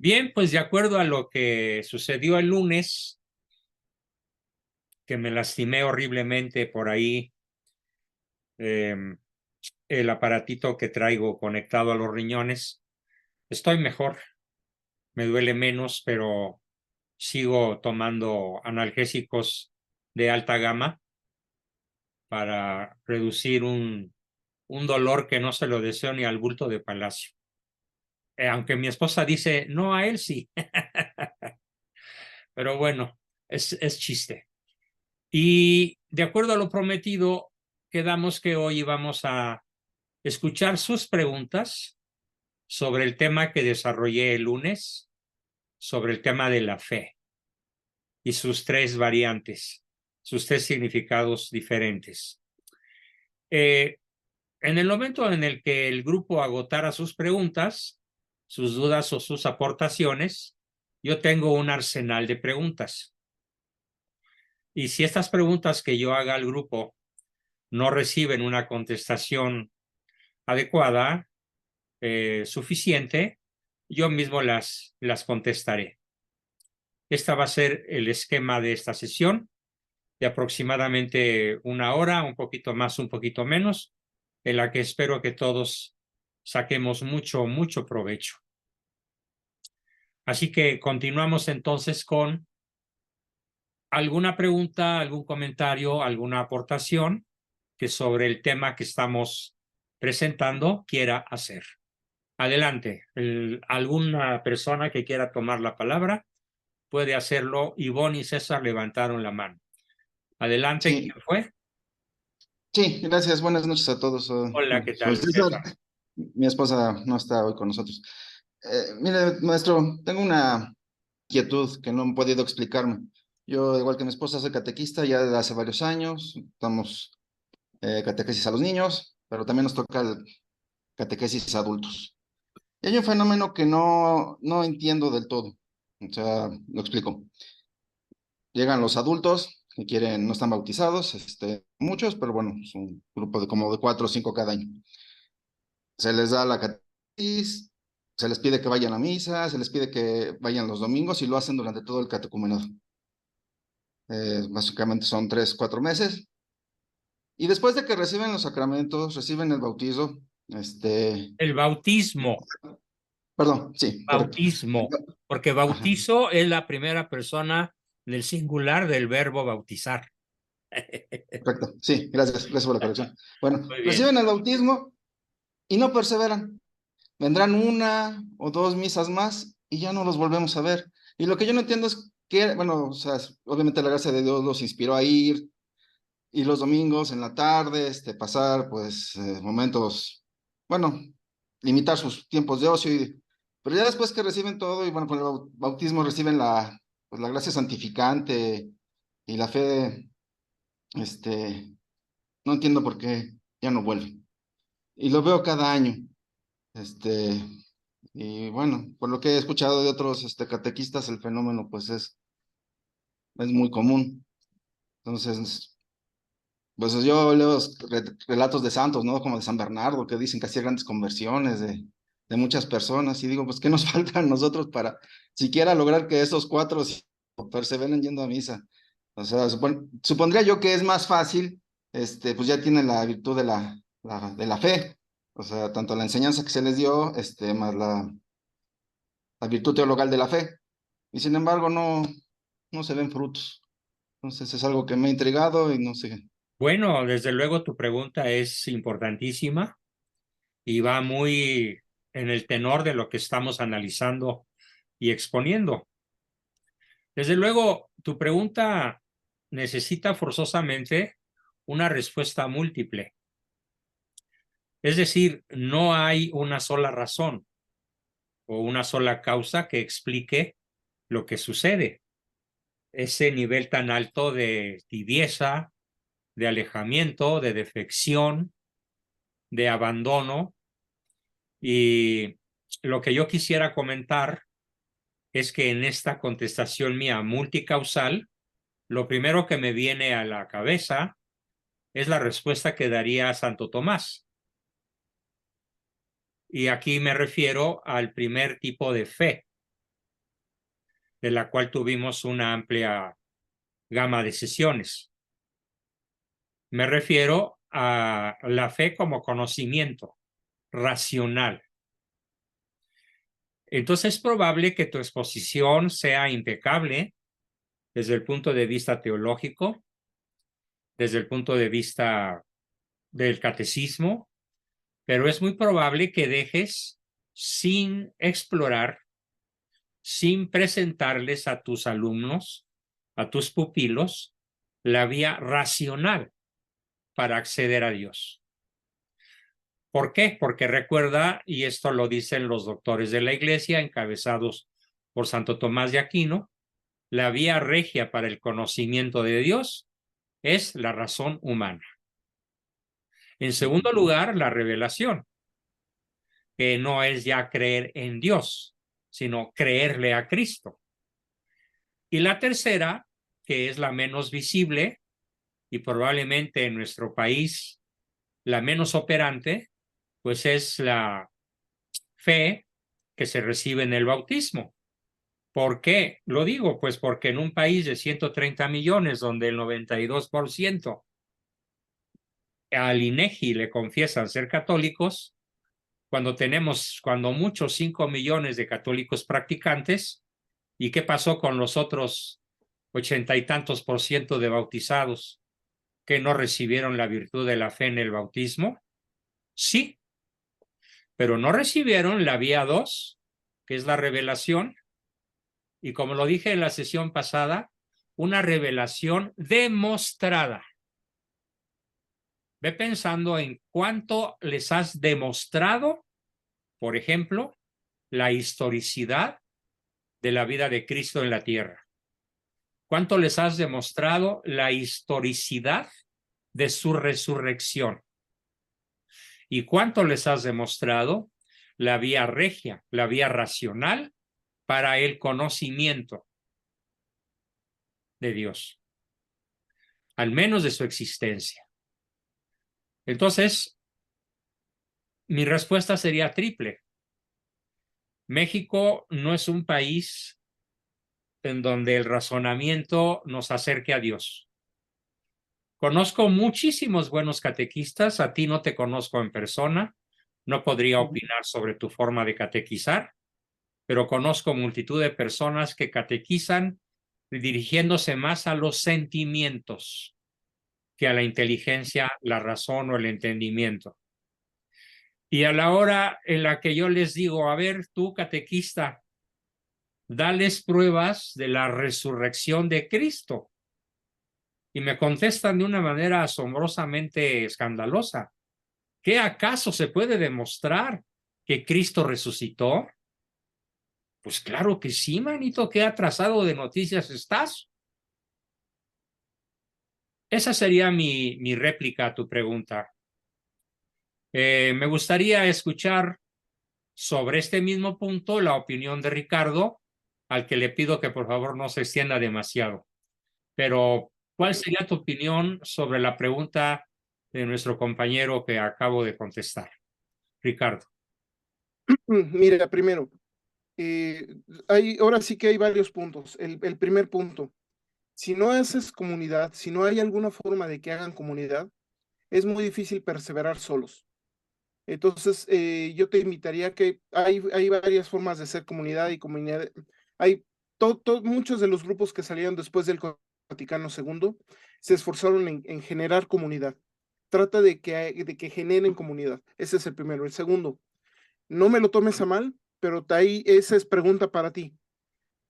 Bien, pues de acuerdo a lo que sucedió el lunes, que me lastimé horriblemente por ahí, em, el aparatito que traigo conectado a los riñones, estoy mejor, me duele menos, pero sigo tomando analgésicos de alta gama para reducir un dolor que no se lo deseo ni al bulto de palacio. Aunque mi esposa dice, no, a él sí, pero bueno, es chiste. Y de acuerdo a lo prometido, quedamos que hoy íbamos a escuchar sus preguntas sobre el tema que desarrollé el lunes, sobre el tema de la fe y sus tres variantes, sus tres significados diferentes. En el momento en el que el grupo agotara sus preguntas, sus dudas o sus aportaciones, yo tengo un arsenal de preguntas. Y si estas preguntas que yo haga al grupo no reciben una contestación adecuada, suficiente, yo mismo las contestaré. Esta va a ser el esquema de esta sesión, de aproximadamente una hora, un poquito más, un poquito menos, en la que espero que todos saquemos mucho provecho. Así que continuamos entonces con alguna pregunta, algún comentario, alguna aportación que sobre el tema que estamos presentando quiera hacer. Adelante, alguna persona que quiera tomar la palabra puede hacerlo. Ivonne y César levantaron la mano. Adelante, Sí, ¿quién fue? sí, gracias. Buenas noches a todos. Hola, ¿qué Soy tal, César. César? Mi esposa no está hoy con nosotros. Mire, maestro, tengo una inquietud que no he podido explicarme. Yo, igual que mi esposa, soy catequista ya desde hace varios años. Damos catequesis a los niños, pero también nos toca el catequesis a adultos. Y hay un fenómeno que no entiendo del todo. O sea, lo explico. Llegan los adultos que quieren, no están bautizados, muchos, pero bueno, es un grupo de como de 4 o 5 cada año. Se les da la catequesis, se les pide que vayan a misa, se les pide que vayan los domingos y lo hacen durante todo el catecumenado. Básicamente son 3 o 4 meses. Y después de que reciben los sacramentos, reciben el bautizo, El bautismo, perdón, sí, correcto. porque Ajá, bautizo es la primera persona del singular del verbo bautizar. correcto, sí, gracias por la corrección. Bueno, Muy bien. reciben el bautismo y no perseveran. Vendrán 1 o 2 misas más y ya no los volvemos a ver. Y lo que yo no entiendo es que, bueno, o sea, obviamente la gracia de Dios los inspiró a ir y los domingos en la tarde, pasar, pues, momentos, bueno, limitar sus tiempos de ocio. Pero ya después que reciben todo y, bueno, con el bautismo reciben pues, la gracia santificante y la fe, no entiendo por qué ya no vuelven. Y lo veo cada año. Este, y bueno, por lo que he escuchado de otros catequistas, el fenómeno pues es muy común. Entonces, pues yo leo los relatos de santos, ¿no? Como de San Bernardo, que dicen que hacía grandes conversiones de muchas personas. Y digo, pues, ¿qué nos falta a nosotros para siquiera lograr que esos 4 o 5 perseveren yendo a misa? O sea, supondría yo que es más fácil, pues ya tienen la virtud de la fe. O sea, tanto la enseñanza que se les dio, más la virtud teologal de la fe. Y sin embargo, no se ven frutos. Entonces es algo que me ha intrigado y no sé. Bueno, desde luego tu pregunta es importantísima y va muy en el tenor de lo que estamos analizando y exponiendo. Desde luego, tu pregunta necesita forzosamente una respuesta múltiple. Es decir, no hay una sola razón o una sola causa que explique lo que sucede. Ese nivel tan alto de tibieza, de alejamiento, de defección, de abandono. Y lo que yo quisiera comentar es que en esta contestación mía multicausal, lo primero que me viene a la cabeza es la respuesta que daría Santo Tomás. Y aquí me refiero al primer tipo de fe, de la cual tuvimos una amplia gama de sesiones. Me refiero a la fe como conocimiento racional. Entonces es probable que tu exposición sea impecable desde el punto de vista teológico, desde el punto de vista del catecismo, pero es muy probable que dejes sin explorar, sin presentarles a tus alumnos, a tus pupilos, la vía racional para acceder a Dios. ¿Por qué? Porque recuerda, y esto lo dicen los doctores de la Iglesia, encabezados por Santo Tomás de Aquino, la vía regia para el conocimiento de Dios es la razón humana. En segundo lugar, la revelación, que no es ya creer en Dios, sino creerle a Cristo. Y la tercera, que es la menos visible y probablemente en nuestro país la menos operante, pues es la fe que se recibe en el bautismo. ¿Por qué? Lo digo, pues porque en un país de 130 millones, donde el 92% al INEGI le confiesan ser católicos, cuando tenemos, cuando muchos, 5 millones de católicos practicantes, ¿y qué pasó con los otros 80 y tantos por ciento de bautizados que no recibieron la virtud de la fe en el bautismo? Sí, pero no recibieron la vía 2, que es la revelación, y como lo dije en la sesión pasada, una revelación demostrada. Ve pensando en cuánto les has demostrado, por ejemplo, la historicidad de la vida de Cristo en la tierra. ¿Cuánto les has demostrado la historicidad de su resurrección? ¿Y cuánto les has demostrado la vía regia, la vía racional para el conocimiento de Dios, al menos de su existencia? Entonces, mi respuesta sería triple. México no es un país en donde el razonamiento nos acerque a Dios. Conozco muchísimos buenos catequistas, a ti no te conozco en persona, no podría opinar sobre tu forma de catequizar, pero conozco multitud de personas que catequizan dirigiéndose más a los sentimientos que a la inteligencia, la razón o el entendimiento. Y a la hora en la que yo les digo, a ver, tú catequista, dales pruebas de la resurrección de Cristo. Y me contestan de una manera asombrosamente escandalosa. ¿Qué acaso se puede demostrar que Cristo resucitó? Pues claro que sí, manito, qué atrasado de noticias estás. Esa sería mi réplica a tu pregunta. Me gustaría escuchar sobre este mismo punto la opinión de Ricardo, al que le pido que por favor no se extienda demasiado. Pero, ¿cuál sería tu opinión sobre la pregunta de nuestro compañero que acabo de contestar? Ricardo. Mira, primero, ahora sí que hay varios puntos. El primer punto, si no haces comunidad, si no hay alguna forma de que hagan comunidad, es muy difícil perseverar solos. Entonces, yo te invitaría a que hay varias formas de hacer comunidad y comunidad. Hay muchos de los grupos que salieron después del Vaticano II se esforzaron en generar comunidad. Trata de que generen comunidad. Ese es el primero. El segundo, no me lo tomes a mal, pero ahí esa es pregunta para ti.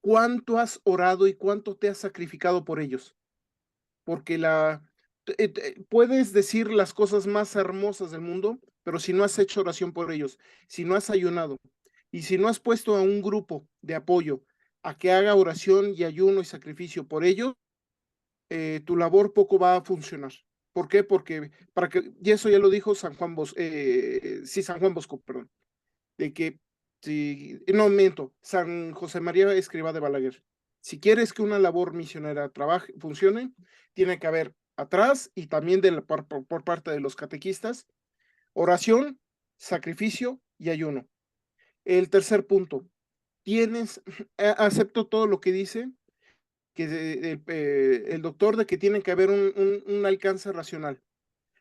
¿Cuánto has orado y cuánto te has sacrificado por ellos? Porque puedes decir las cosas más hermosas del mundo, pero si no has hecho oración por ellos, si no has ayunado y si no has puesto a un grupo de apoyo a que haga oración y ayuno y sacrificio por ellos, tu labor poco va a funcionar. ¿Por qué? Porque y eso ya lo dijo San Juan Bosco, perdón, de que no miento, San José María Escrivá de Balaguer. Si quieres que una labor misionera funcione, tiene que haber atrás y también por parte de los catequistas, oración, sacrificio y ayuno. El tercer punto, acepto todo lo que dice, que el doctor, de que tiene que haber un alcance racional.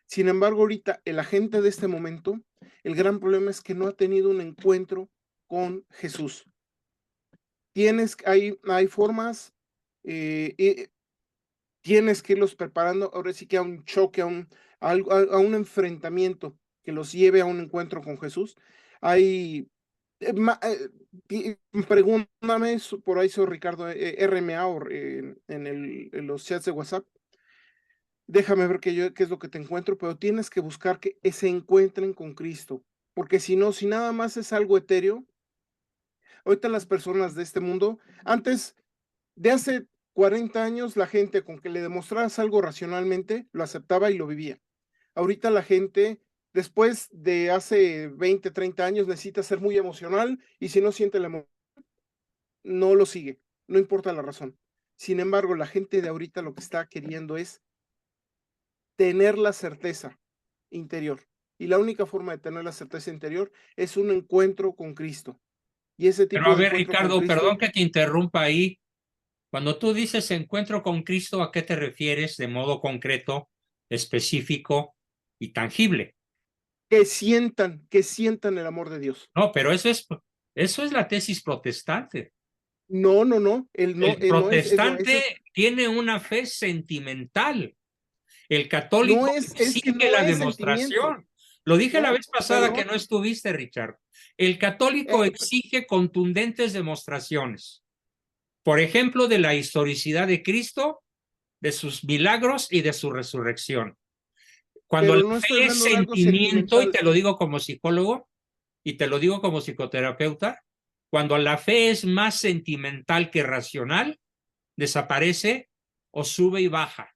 Sin embargo, ahorita la gente de este momento, el gran problema es que no ha tenido un encuentro con Jesús. Hay formas, tienes que irlos preparando, ahora sí que a un choque, a un enfrentamiento que los lleve a un encuentro con Jesús. Hay, pregúntame, por ahí soy Ricardo RMA en los chats de WhatsApp. Déjame ver qué es lo que te encuentro, pero tienes que buscar que se encuentren con Cristo, porque si no, si nada más es algo etéreo, ahorita las personas de este mundo, antes de hace 40 años, la gente con que le demostraras algo racionalmente, lo aceptaba y lo vivía. Ahorita la gente, después de hace 20, 30 años, necesita ser muy emocional, y si no siente la emoción, no lo sigue, no importa la razón. Sin embargo, la gente de ahorita lo que está queriendo es tener la certeza interior. Y la única forma de tener la certeza interior es un encuentro con Cristo. Y ese Pero a tipo de ver, encuentro con Ricardo, Cristo, perdón que te interrumpa ahí. Cuando tú dices encuentro con Cristo, ¿a qué te refieres de modo concreto, específico y tangible? que sientan el amor de Dios. No, pero eso es la tesis protestante. No, no, El no protestante tiene una fe sentimental. El no católico es que exige no la es sentimiento. demostración. Lo dije la No, vez pasada que perdón. no estuviste, Richard. El católico exige contundentes demostraciones. Por ejemplo, de la historicidad de Cristo, de sus milagros y de su resurrección. Cuando Pero la no estoy fe es hablando de algo sentimiento, y sentimental. te lo digo como psicólogo, y te lo digo como psicoterapeuta, cuando la fe es más sentimental que racional, desaparece o sube y baja,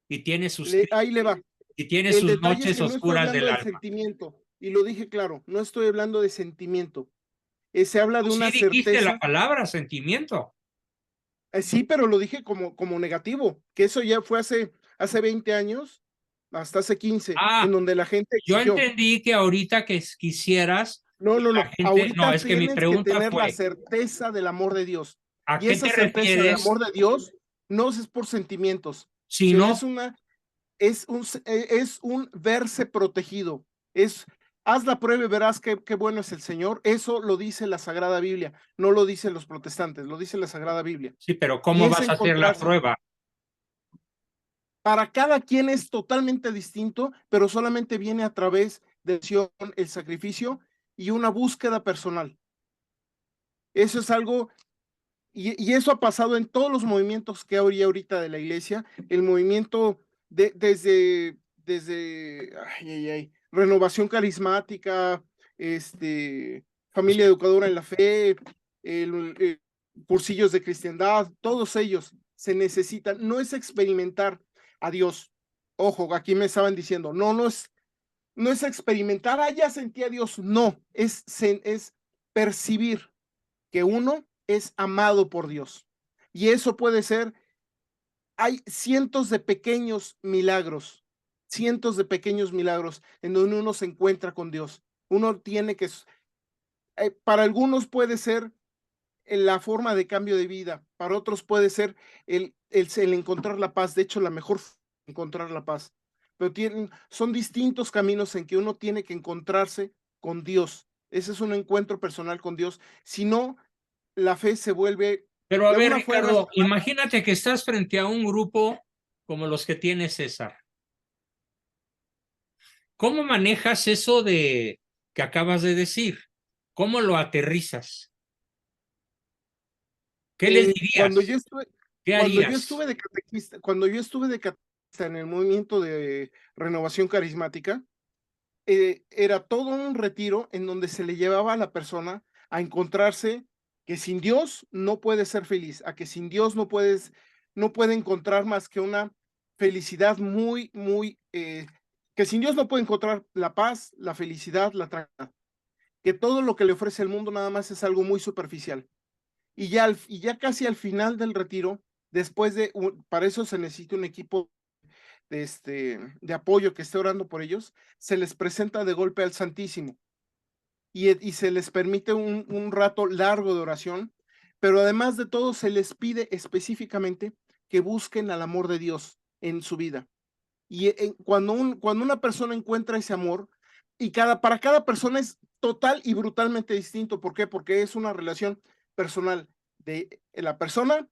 y tiene sus, Ahí le va. y tiene El sus detalle es noches que no estoy oscuras hablando del del alma. sentimiento. Y lo dije claro, no estoy hablando de sentimiento. Se habla de Tú sí una dijiste la certeza. palabra sentimiento. Sí, pero lo dije como negativo, que eso ya fue hace 20 años, hasta hace 15, en Ah, donde la gente yo exigió. entendí que ahorita que quisieras No, que no, la no. gente, no, Ahorita es que mi tienes que pregunta tener la fue, certeza del amor de Dios. ¿a Y qué esa te certeza del refieres amor de Dios no es por sentimientos, si sino no? es un verse protegido. Haz la prueba y verás qué bueno es el Señor. Eso lo dice la Sagrada Biblia, no lo dicen los protestantes, lo dice la Sagrada Biblia. Sí, pero Y ¿cómo es vas a hacer la encontrarse. prueba? Para cada quien es totalmente distinto, pero solamente viene a través de el sacrificio y una búsqueda personal. Eso es algo, y eso ha pasado en todos los movimientos que hay ahorita de la iglesia, el movimiento desde renovación carismática, familia educadora en la fe, cursillos de cristiandad, todos ellos se necesitan, no es experimentar a Dios. Ojo, aquí me estaban diciendo, no es experimentar, ya sentí a Dios, no, es percibir que uno es amado por Dios. Y eso puede ser, hay cientos de pequeños milagros en donde uno se encuentra con Dios. Uno tiene que, para algunos puede ser la forma de cambio de vida, para otros puede ser el encontrar la paz. De hecho, la mejor encontrar la paz. Pero son distintos caminos en que uno tiene que encontrarse con Dios. Ese es un encuentro personal con Dios. Si no, la fe se vuelve, Pero a ver, una fue Ricardo, racional. imagínate que estás frente a un grupo como los que tiene César. ¿Cómo manejas eso de que acabas de decir? ¿Cómo lo aterrizas? ¿Qué les Cuando dirías? yo estuve, ¿Qué harías? cuando yo estuve de catequista en el movimiento de renovación carismática, era todo un retiro en donde se le llevaba a la persona a encontrarse que sin Dios no puede ser feliz, a que sin Dios no puede encontrar más que una felicidad que sin Dios no puede encontrar la paz, la felicidad, la tranquilidad, que todo lo que le ofrece el mundo nada más es algo muy superficial. Y ya casi al final del retiro, para eso se necesita un equipo de apoyo que esté orando por ellos, se les presenta de golpe al Santísimo y se les permite un rato largo de oración pero además de todo se les pide específicamente que busquen al amor de Dios en su vida. Y cuando una persona encuentra ese amor, y para cada persona es total y brutalmente distinto. ¿Por qué? Porque es una relación personal de la persona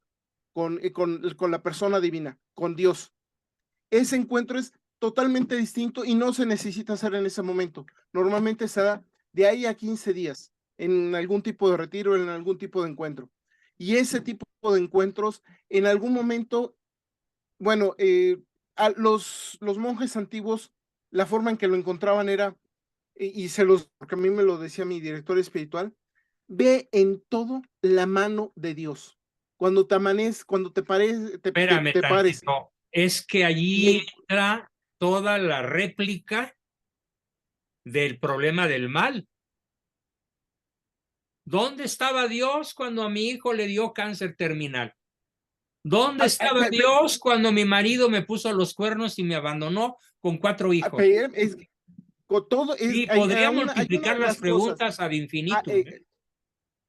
con la persona divina, con Dios. Ese encuentro es totalmente distinto y no se necesita hacer en ese momento. Normalmente se da de ahí a 15 días en algún tipo de retiro, en algún tipo de encuentro. Y ese tipo de encuentros, en algún momento, bueno, los monjes antiguos, la forma en que lo encontraban era, porque a mí me lo decía mi director espiritual, ve en todo la mano de Dios. Cuando te cuando te pares, Espérame te pares. tantito. Es que allí entra toda la réplica del problema del mal. ¿Dónde estaba Dios cuando a mi hijo le dio cáncer terminal? ¿Dónde estaba Dios cuando mi marido me puso los cuernos y me abandonó con 4 hijos? Sí, podría multiplicar las preguntas ad infinitum.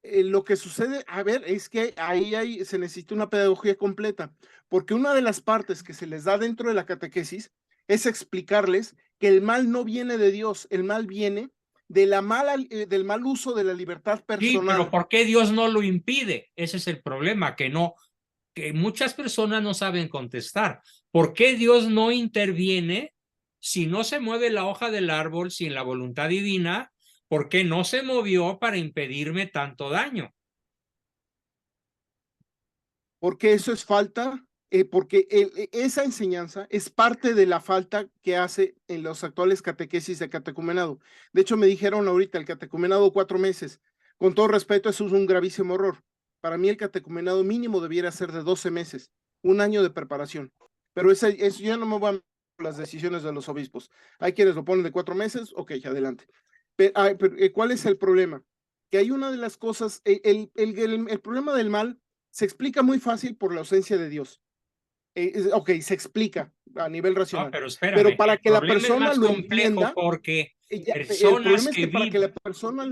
Lo que sucede, a ver, es que ahí se necesita una pedagogía completa, porque una de las partes que se les da dentro de la catequesis es explicarles que el mal no viene de Dios, el mal viene del mal uso de la libertad personal. Sí, pero ¿por qué Dios no lo impide? Ese es el problema, que muchas personas no saben contestar. ¿Por qué Dios no interviene si no se mueve la hoja del árbol sin la voluntad divina? ¿Por qué no se movió para impedirme tanto daño? Porque eso es falta, porque esa enseñanza es parte de la falta que hace en los actuales catequesis de catecumenado. De hecho, me dijeron ahorita el catecumenado 4 meses. Con todo respeto, eso es un gravísimo error. Para mí el catecumenado mínimo debiera ser de 12 meses, un año de preparación. Pero eso ya no me voy a las decisiones de los obispos. Hay quienes lo ponen de 4 meses, ok, adelante. Pero, ¿cuál es el problema? Que hay una de las cosas, el problema del mal se explica muy fácil por la ausencia de Dios. Ok, se explica a nivel racional. No, pero espérame, para que la persona es más lo complejo entienda, porque el problema es que para que la persona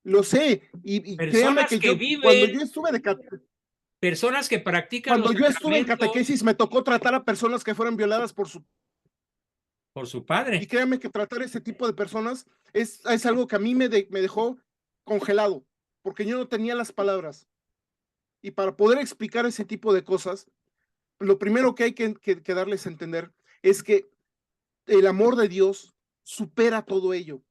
lo sé, y créame que yo, cuando yo estuve personas que practican cuando los yo estuve en sacramentos catequesis, me tocó tratar a personas que fueron violadas por su padre. Y créame que tratar ese tipo de personas es algo que a mí me dejó congelado, porque yo no tenía las palabras. Y para poder explicar ese tipo de cosas, lo primero que hay que darles a entender es que el amor de Dios supera todo ello.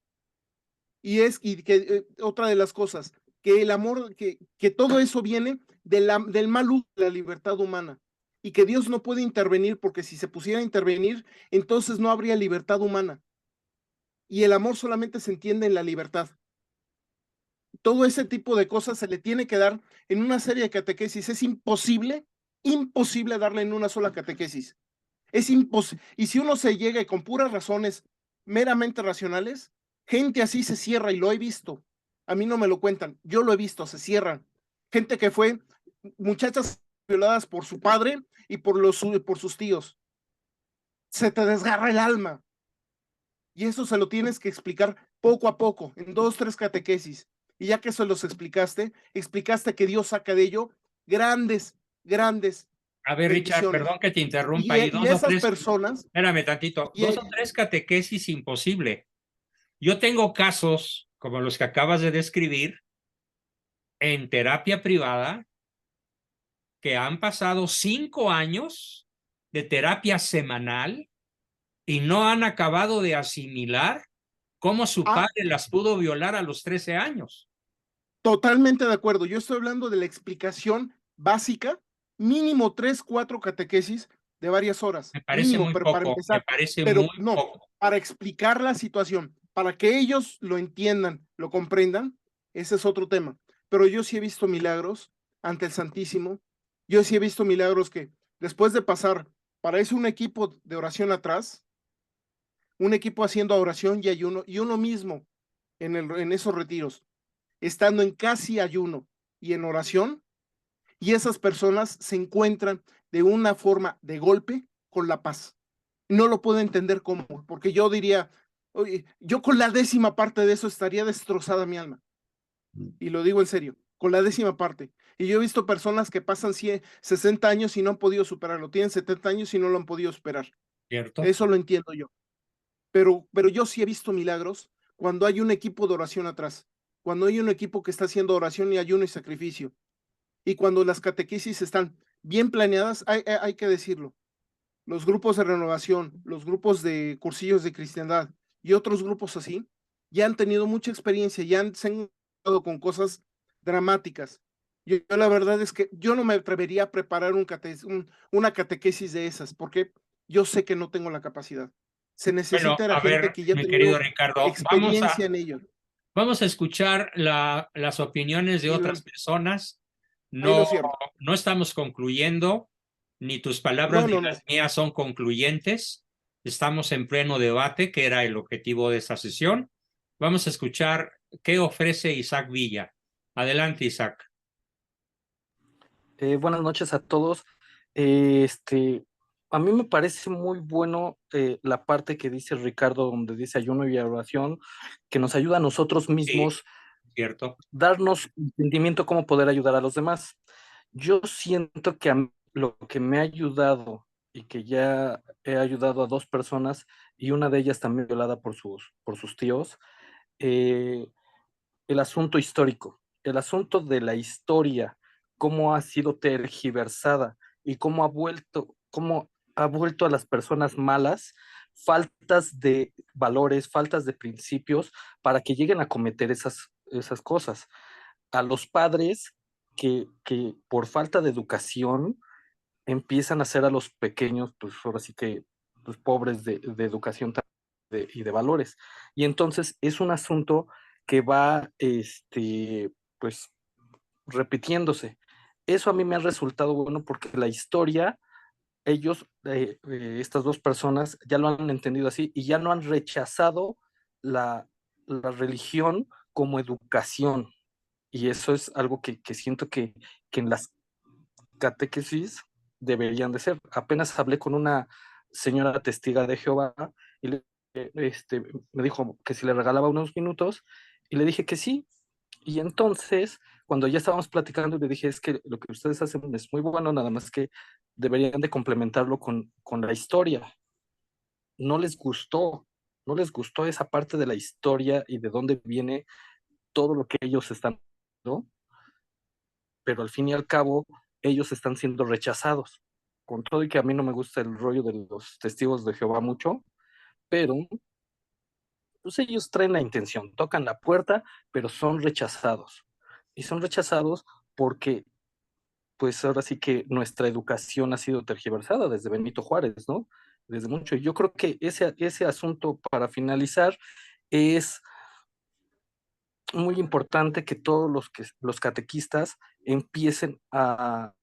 Y que otra de las cosas, que el amor, que todo eso viene del mal uso de la libertad humana, y que Dios no puede intervenir, porque si se pusiera a intervenir, entonces no habría libertad humana. Y el amor solamente se entiende en la libertad. Todo ese tipo de cosas se le tiene que dar en una serie de catequesis. Es imposible darle en una sola catequesis. Es imposible. Y si uno se llega y con puras razones meramente racionales, gente así se cierra, y lo he visto. A mí no me lo cuentan, yo lo he visto, se cierran. Gente que fue muchachas violadas por su padre y por sus tíos. Se te desgarra el alma. Y eso se lo tienes que explicar poco a poco, en 2, 3 catequesis. Y ya que se los explicaste que Dios saca de ello grandes. A ver, Richard, perdón que te interrumpa ahí. Y esas personas. Espérame tantito. 2 o 3 catequesis, imposible. Yo tengo casos como los que acabas de describir en terapia privada que han pasado 5 años de terapia semanal y no han acabado de asimilar cómo su padre las pudo violar a los 13 años. Totalmente de acuerdo. Yo estoy hablando de la explicación básica, mínimo 3, 4 catequesis de varias horas. Me parece mínimo, muy pero poco, para empezar. me parece pero muy no, poco. Para explicar la situación, para que ellos lo entiendan, lo comprendan, ese es otro tema. Pero yo sí he visto milagros ante el Santísimo. Yo sí he visto milagros que después de pasar, parece un equipo de oración atrás, un equipo haciendo oración y ayuno, y uno mismo en esos retiros, estando en casi ayuno y en oración, y esas personas se encuentran de una forma de golpe con la paz. No lo puedo entender cómo, porque yo diría, oye, yo con la 10ª parte de eso estaría destrozada mi alma. Y lo digo en serio, con la 10ª parte. Y yo he visto personas que pasan 60 años y no han podido superarlo, tienen 70 años y no lo han podido superar. ¿cierto? Eso lo entiendo yo. Pero yo sí he visto milagros cuando hay un equipo de oración atrás, cuando hay un equipo que está haciendo oración y ayuno y sacrificio, y cuando las catequesis están bien planeadas, hay que decirlo. Los grupos de renovación, los grupos de cursillos de cristiandad y otros grupos así, ya han tenido mucha experiencia, se han encontrado con cosas dramáticas. Yo la verdad es que yo no me atrevería a preparar una catequesis de esas, porque yo sé que no tengo la capacidad. Se Bueno, necesita la a gente ver, que ya ha mi querido tenido Ricardo, experiencia en ello. vamos a escuchar las opiniones de Y otras personas. ahí lo No, cierro. no estamos concluyendo, ni tus palabras No, ni no, las no. mías son concluyentes. Estamos en pleno debate, que era el objetivo de esta sesión. Vamos a escuchar qué ofrece Isaac Villa. Adelante, Isaac. Buenas noches a todos. A mí me parece muy bueno la parte que dice Ricardo, donde dice ayuno y oración, que nos ayuda a nosotros mismos Sí, cierto. darnos entendimiento cómo poder ayudar a los demás. Yo siento que a mí lo que me ha ayudado y que ya he ayudado a 2 personas y una de ellas también violada por sus tíos, eh, el asunto histórico, el asunto de la historia, cómo ha sido tergiversada y cómo ha vuelto a las personas malas faltas de valores, faltas de principios para que lleguen a cometer esas cosas. A los padres que por falta de educación empiezan a hacer a los pequeños, pues ahora sí que pues, pobres de educación y de valores. Y entonces es un asunto que va, pues, repitiéndose. Eso a mí me ha resultado bueno porque la historia, ellos, estas 2 personas, ya lo han entendido así y ya no han rechazado la religión como educación. Y eso es algo que siento que en las catequesis deberían de ser. Apenas hablé con una señora testiga de Jehová y me dijo que si le regalaba unos minutos y le dije que sí. Y entonces, cuando ya estábamos platicando, le dije, es que lo que ustedes hacen es muy bueno, nada más que deberían de complementarlo con la historia. No les gustó, no les gustó esa parte de la historia y de dónde viene todo lo que ellos están, ¿no? Pero al fin y al cabo ellos están siendo rechazados. Con todo y que a mí no me gusta el rollo de los testigos de Jehová mucho, pero pues ellos traen la intención, tocan la puerta, pero son rechazados. Y son rechazados porque pues ahora sí que nuestra educación ha sido tergiversada desde Benito Juárez, ¿no? Desde mucho. Y yo creo que ese asunto, para finalizar, es muy importante que todos los catequistas empiecen a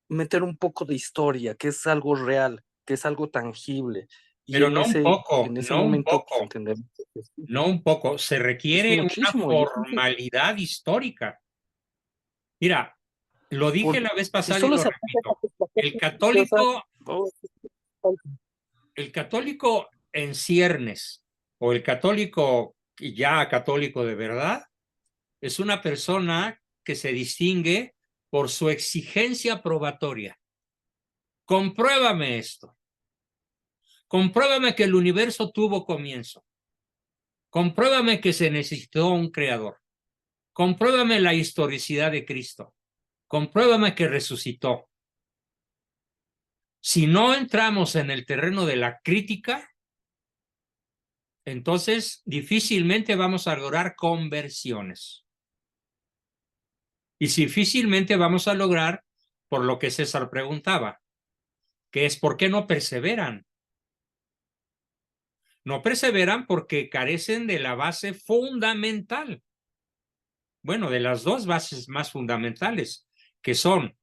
meter un poco de historia, que es algo real, que es algo tangible. Y Pero en no un ese, poco, en ese no un momento, pues poco, entendemos que no un poco. Se es requiere una muchísimo. Y entonces, formalidad histórica. Mira, lo dije por, la vez si pasada y solo lo se aplica repito. la El parte religiosa, católico, oh, el católico en ciernes o el católico ya católico de verdad es una persona que se distingue por su exigencia probatoria. Compruébame esto. Compruébame que el universo tuvo comienzo. Compruébame que se necesitó un creador. Compruébame la historicidad de Cristo. Compruébame que resucitó. Si no entramos en el terreno de la crítica, entonces difícilmente vamos a lograr conversiones. Y difícilmente vamos a lograr, por lo que César preguntaba, que es ¿por qué no perseveran? No perseveran porque carecen de la base fundamental. Bueno, de las 2 bases más fundamentales, que son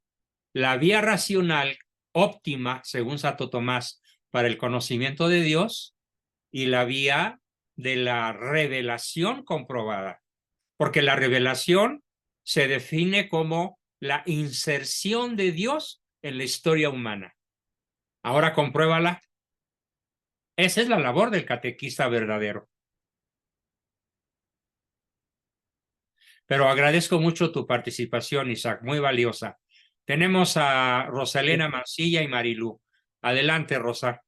la vía racional óptima, según Santo Tomás, para el conocimiento de Dios y la vía de la revelación comprobada. Porque la revelación se define como la inserción de Dios en la historia humana. Ahora compruébala. Esa es la labor del catequista verdadero. Pero agradezco mucho tu participación, Isaac, muy valiosa. Tenemos a Rosalena Mancilla y Marilú. Adelante, Rosa.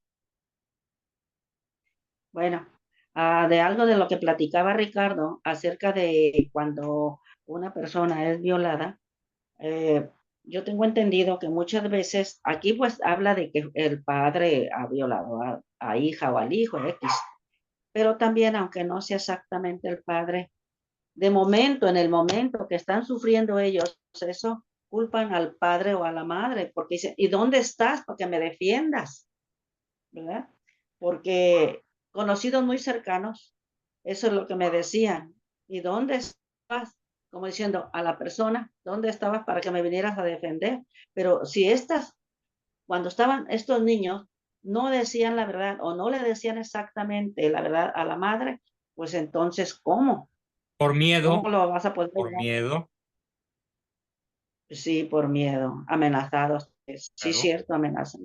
Bueno, de algo de lo que platicaba Ricardo acerca de cuando una persona es violada, yo tengo entendido que muchas veces aquí pues habla de que el padre ha violado a hija o al hijo X, pero también aunque no sea exactamente el padre, de momento, en el momento que están sufriendo ellos eso, culpan al padre o a la madre, porque dicen, ¿y dónde estás para que me defiendas? ¿Verdad? Porque conocidos muy cercanos, eso es lo que me decían. ¿Y dónde estabas? Como diciendo a la persona, ¿dónde estabas para que me vinieras a defender? Pero si cuando estaban estos niños, no decían la verdad o no le decían exactamente la verdad a la madre, pues entonces, ¿cómo? Por miedo, ¿Cómo lo vas a poder por dar? miedo, Sí, por miedo, amenazados. Sí, claro. cierto, amenazan.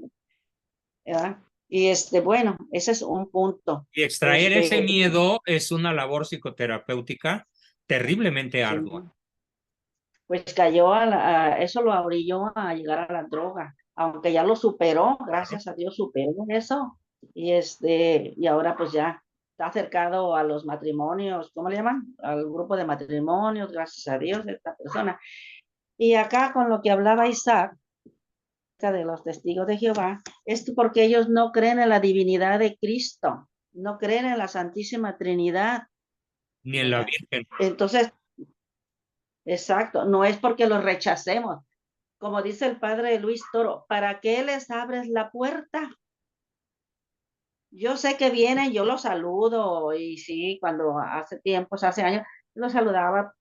¿Verdad? Y bueno, ese es un punto. Y extraer ese Sí, miedo es una labor psicoterapéutica terriblemente ardua. pues cayó eso lo orilló a llegar a la droga, aunque ya lo superó, Claro. gracias a Dios superó eso. Y y ahora pues ya está acercado a los matrimonios, ¿cómo le llaman? Al grupo de matrimonios, gracias a Dios, esta persona. Y acá con lo que hablaba Isaac, de los testigos de Jehová, es porque ellos no creen en la divinidad de Cristo, no creen en la Santísima Trinidad, Ni en la ¿verdad? Virgen. Entonces, exacto, no es porque los rechacemos, como dice el padre Luis Toro, ¿para qué les abres la puerta? Yo sé que vienen, yo los saludo, y sí, cuando hace tiempos, hace años, los saludaba,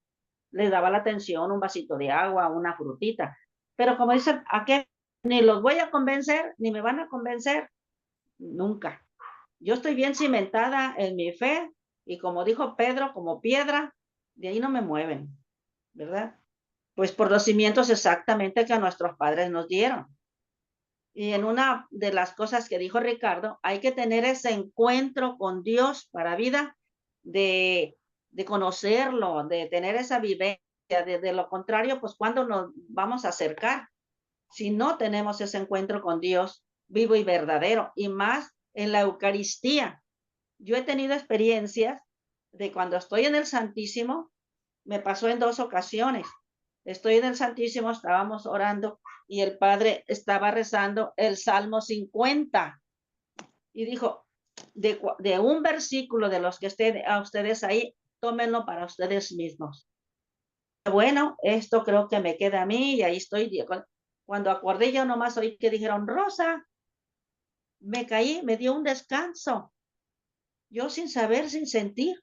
les daba la atención, un vasito de agua, una frutita, pero como dice, ¿a qué? Ni los voy a convencer, ni me van a convencer, nunca. Yo estoy bien cimentada en mi fe, y como dijo Pedro, como piedra, de ahí no me mueven, ¿verdad? Pues por los cimientos exactamente que a nuestros padres nos dieron. Y en una de las cosas que dijo Ricardo, hay que tener ese encuentro con Dios para vida, de conocerlo, de tener esa vivencia. De lo contrario, pues ¿cuándo nos vamos a acercar? Si no tenemos ese encuentro con Dios vivo y verdadero, y más en la Eucaristía. Yo he tenido experiencias de cuando estoy en el Santísimo, me pasó en 2 ocasiones. Estoy en el Santísimo, estábamos orando y el Padre estaba rezando el Salmo 50 y dijo, de un versículo de los que estén a ustedes ahí, tómenlo para ustedes mismos. Bueno, esto creo que me queda a mí y ahí estoy. Cuando acordé yo nomás oí que dijeron, Rosa, me caí, me dio un descanso. Yo sin saber, sin sentir.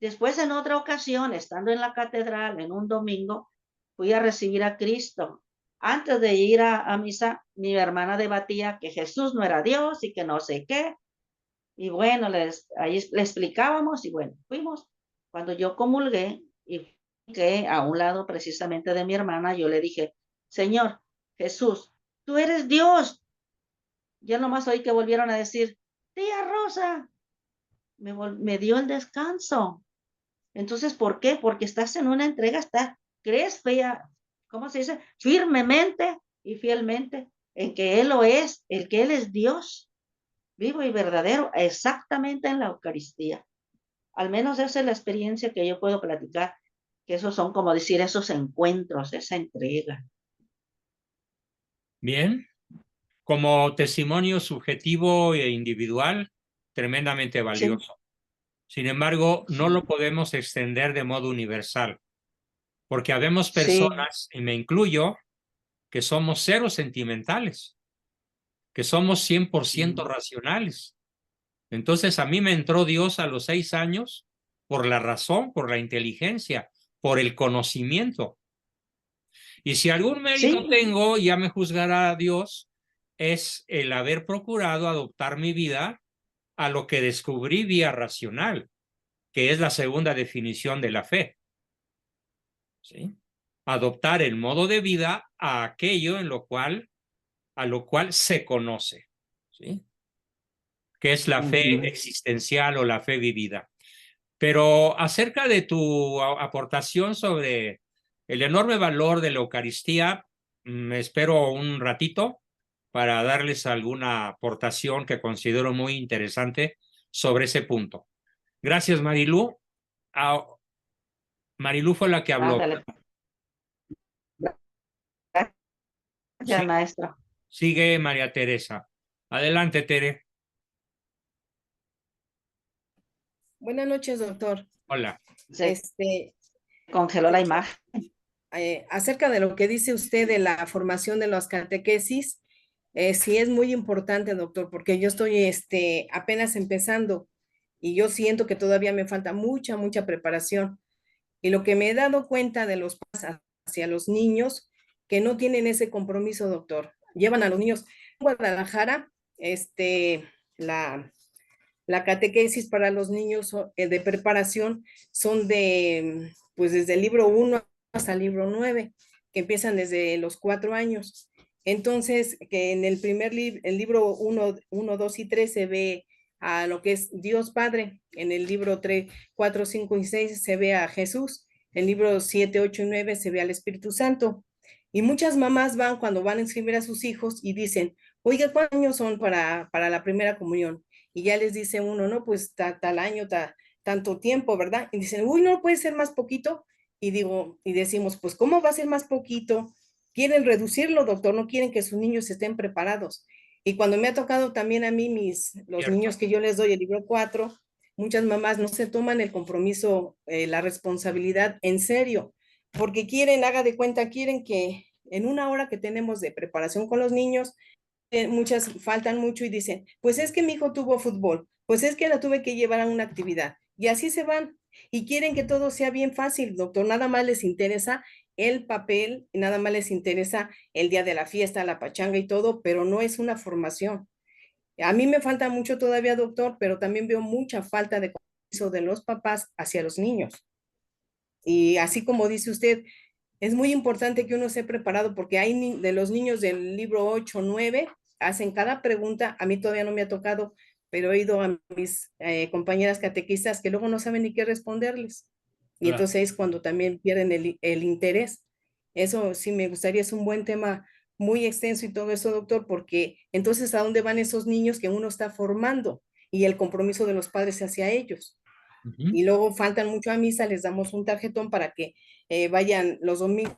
Después, en otra ocasión, estando en la catedral en un domingo, fui a recibir a Cristo. Antes de ir a misa, mi hermana debatía que Jesús no era Dios y que no sé qué. Y bueno, ahí le explicábamos y bueno, fuimos. Cuando yo comulgué y que a un lado precisamente de mi hermana, yo le dije, Señor Jesús, tú eres Dios. Ya nomás oí que volvieron a decir, tía Rosa, me dio el descanso. Entonces, ¿por qué? Porque estás en una entrega, crees fea, ¿cómo se dice? Firmemente y fielmente en que Él lo es, el que Él es Dios, vivo y verdadero, exactamente en la Eucaristía. Al menos esa es la experiencia que yo puedo platicar, que esos son como decir esos encuentros, esa entrega. Bien. Como testimonio subjetivo e individual, tremendamente Sí, valioso. Sin embargo, no sí, lo podemos extender de modo universal, porque habemos sí, personas, y me incluyo, que somos cero sentimentales, que somos 100% racionales. Entonces, a mí me entró Dios a los 6 años por la razón, por la inteligencia, por el conocimiento. Y si algún mérito sí, tengo, ya me juzgará Dios, es el haber procurado adoptar mi vida a lo que descubrí vía racional, que es la segunda definición de la fe. ¿Sí? Adoptar el modo de vida a aquello a lo cual se conoce, ¿sí? Que es la fe existencial o la fe vivida. Pero acerca de tu aportación sobre el enorme valor de la Eucaristía, me espero un ratito para darles alguna aportación que considero muy interesante sobre ese punto. Gracias, Marilú. Marilú fue la que habló. Ándale. Gracias, Sí, maestro. sigue María Teresa. Adelante, Tere. Buenas noches, doctor. Hola. Se congeló la Doctor, imagen. acerca de lo que dice usted de la formación de las catequesis, sí es muy importante, doctor, porque yo estoy apenas empezando y yo siento que todavía me falta mucha preparación. Y lo que me he dado cuenta de los padres hacia los niños, que no tienen ese compromiso, doctor. Llevan a los niños en Guadalajara, la, la catequesis para los niños de preparación son pues desde el libro 1 hasta el libro 9, que empiezan desde los 4 años. Entonces, que en el el libro 1, 2 y 3 se ve a lo que es Dios Padre, en el libro 3, 4, 5 y 6 se ve a Jesús, en el libro 7, 8 y 9 se ve al Espíritu Santo. Y muchas mamás van cuando van a inscribir a sus hijos y dicen, oiga, ¿cuántos años son para la primera comunión? Y ya les dice uno, no, pues tal año, tanto tiempo, ¿verdad? Y dicen, uy, no puede ser más poquito. Y decimos, pues, ¿cómo va a ser más poquito? Quieren reducirlo, doctor, no quieren que sus niños estén preparados. Y cuando me ha tocado también a mí los Cierto. niños que yo les doy el libro 4, muchas mamás no se toman el compromiso, la responsabilidad en serio, porque quieren, haga de cuenta, quieren que en una hora que tenemos de preparación con los niños, muchas faltan mucho y dicen, pues es que mi hijo tuvo fútbol, pues es que la tuve que llevar a una actividad. Y así se van. Y quieren que todo sea bien fácil, doctor. Nada más les interesa el papel, nada más les interesa el día de la fiesta, la pachanga y todo, pero no es una formación. A mí me falta mucho todavía, doctor, pero también veo mucha falta de compromiso de los papás hacia los niños. Y así como dice usted, es muy importante que uno esté preparado porque hay de los niños del libro 8, 9, hacen cada pregunta. A mí todavía no me ha tocado, pero he oído a mis compañeras catequistas que luego no saben ni qué responderles. Y Claro. entonces es cuando también pierden el interés. Eso sí me gustaría, es un buen tema muy extenso y todo eso, doctor, porque entonces ¿a dónde van esos niños que uno está formando? Y el compromiso de los padres hacia ellos. Ujú. Y luego faltan mucho a misa, les damos un tarjetón para que vayan los domingos,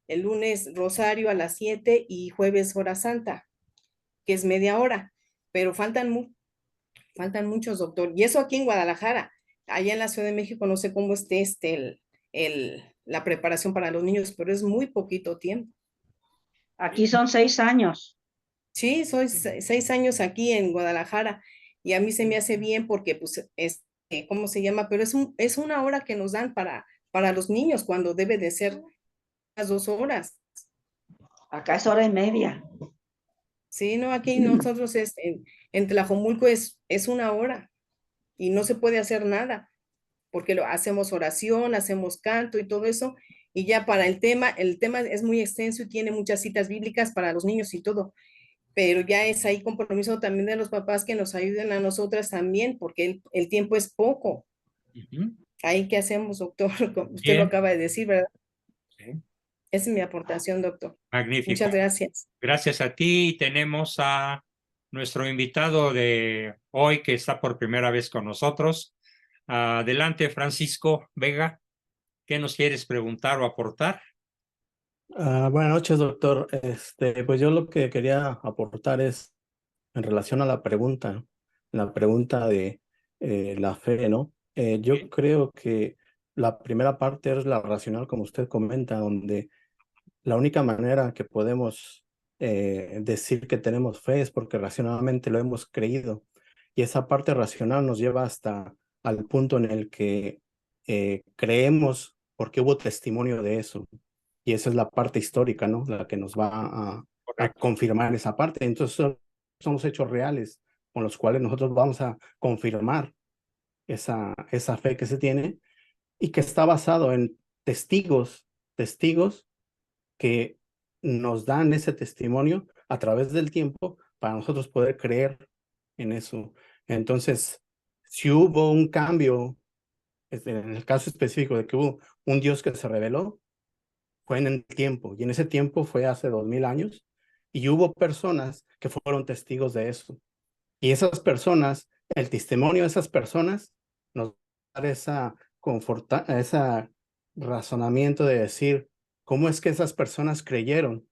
el lunes rosario a las 7 y jueves hora santa, que es media hora, pero faltan muchos, doctor. Y eso aquí en Guadalajara, allá en la Ciudad de México no sé cómo esté la preparación para los niños, pero es muy poquito tiempo. Aquí son 6 años. Sí, soy 6 años aquí en Guadalajara y a mí se me hace bien porque pues ¿cómo se llama? Pero es una hora que nos dan para los niños cuando debe de ser las 2 horas. Acá es hora y media. Sí, no, aquí nosotros en Tlajomulco es una hora y no se puede hacer nada porque hacemos oración, hacemos canto y todo eso. Y ya para el tema es muy extenso y tiene muchas citas bíblicas para los niños y todo. Pero ya es ahí compromiso también de los papás que nos ayuden a nosotras también, porque el tiempo es poco. Ujú. Ahí, ¿qué hacemos, doctor? Como usted lo Bien. acaba de decir, ¿verdad? Sí. Esa es mi aportación, doctor. Magnífico. Muchas gracias. Gracias a ti. Tenemos a nuestro invitado de hoy que está por primera vez con nosotros. Adelante, Francisco Vega. ¿Qué nos quieres preguntar o aportar? Buenas noches, doctor. Pues yo lo que quería aportar es en relación a la pregunta de la fe, ¿no? Yo creo que la primera parte es la racional, como usted comenta, donde la única manera que podemos decir que tenemos fe es porque racionalmente lo hemos creído. Y esa parte racional nos lleva hasta al punto en el que creemos porque hubo testimonio de eso. Y esa es la parte histórica, ¿no? La que nos va a Correcto. confirmar esa parte. Entonces son los hechos reales con los cuales nosotros vamos a confirmar esa fe que se tiene y que está basado en testigos que nos dan ese testimonio a través del tiempo para nosotros poder creer en eso. Entonces, si hubo un cambio en el caso específico de que hubo un Dios que se reveló, fue en el tiempo, y en ese tiempo fue hace 2000 años, y hubo personas que fueron testigos de eso. Y esas personas, el testimonio de esas personas nos da ese razonamiento de decir cómo es que esas personas creyeron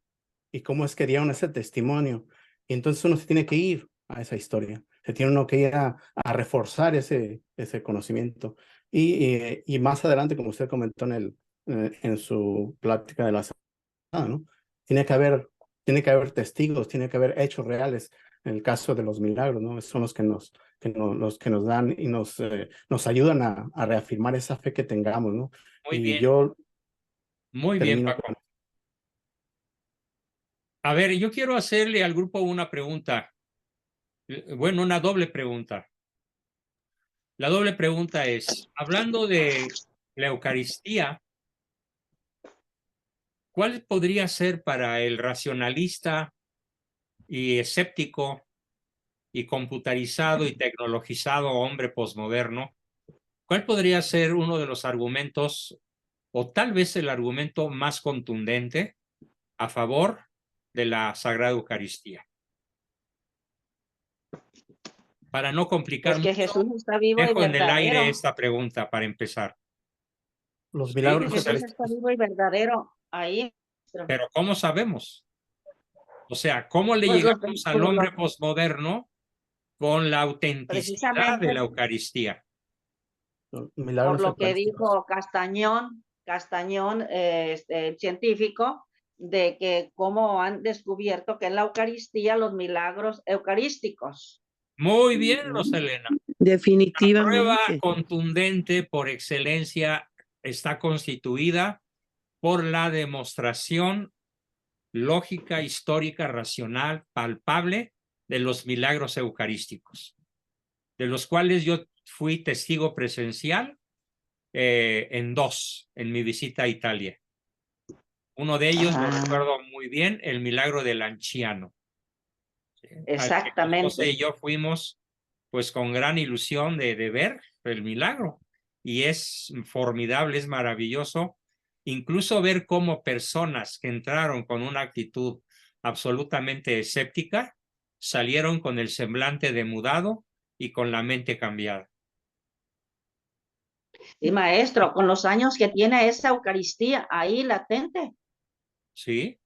y cómo es que dieron ese testimonio. Y entonces uno se tiene que ir a esa historia, se tiene uno que ir a reforzar ese conocimiento. Y más adelante, como usted comentó en su plática de la semana, ¿no? Tiene que haber testigos, tiene que haber hechos reales. En el caso de los milagros, ¿no? Son los que nos dan y nos ayudan a reafirmar esa fe que tengamos, ¿no? Muy Y bien, yo muy bien, termino Paco. A ver, yo quiero hacerle al grupo una pregunta. Bueno, una doble pregunta. La doble pregunta es, hablando de la Eucaristía, ¿cuál podría ser para el racionalista y escéptico y computarizado y tecnologizado hombre posmoderno, cuál podría ser uno de los argumentos o tal vez el argumento más contundente a favor de la Sagrada Eucaristía? Para no complicar Pues que mucho, Jesús está vivo y dejo en el aire verdadero. esta pregunta para empezar. los Sí, milagros Que Jesús está vivo y verdadero ahí. pero ¿cómo sabemos? O sea, ¿cómo le Pues lo, llegamos al pues hombre lo- posmoderno con la autenticidad precisamente de la Eucaristía? los por milagros lo que eucarísticos. dijo Castañón, el científico, de que cómo han descubierto que en la Eucaristía los milagros eucarísticos. Muy bien, Roselena. La prueba Definitivamente. contundente por excelencia está constituida por la demostración lógica, histórica, racional, palpable de los milagros eucarísticos, de los cuales yo fui testigo presencial en dos, en mi visita a Italia. Uno de ellos lo recuerdo muy bien, el milagro del anciano. Exactamente. José y yo fuimos pues con gran ilusión de ver el milagro. Y es formidable, es maravilloso. Incluso ver cómo personas que entraron con una actitud absolutamente escéptica salieron con el semblante demudado y con la mente cambiada. Y maestro, con los años que tiene esa Eucaristía ahí latente. ¿Sí?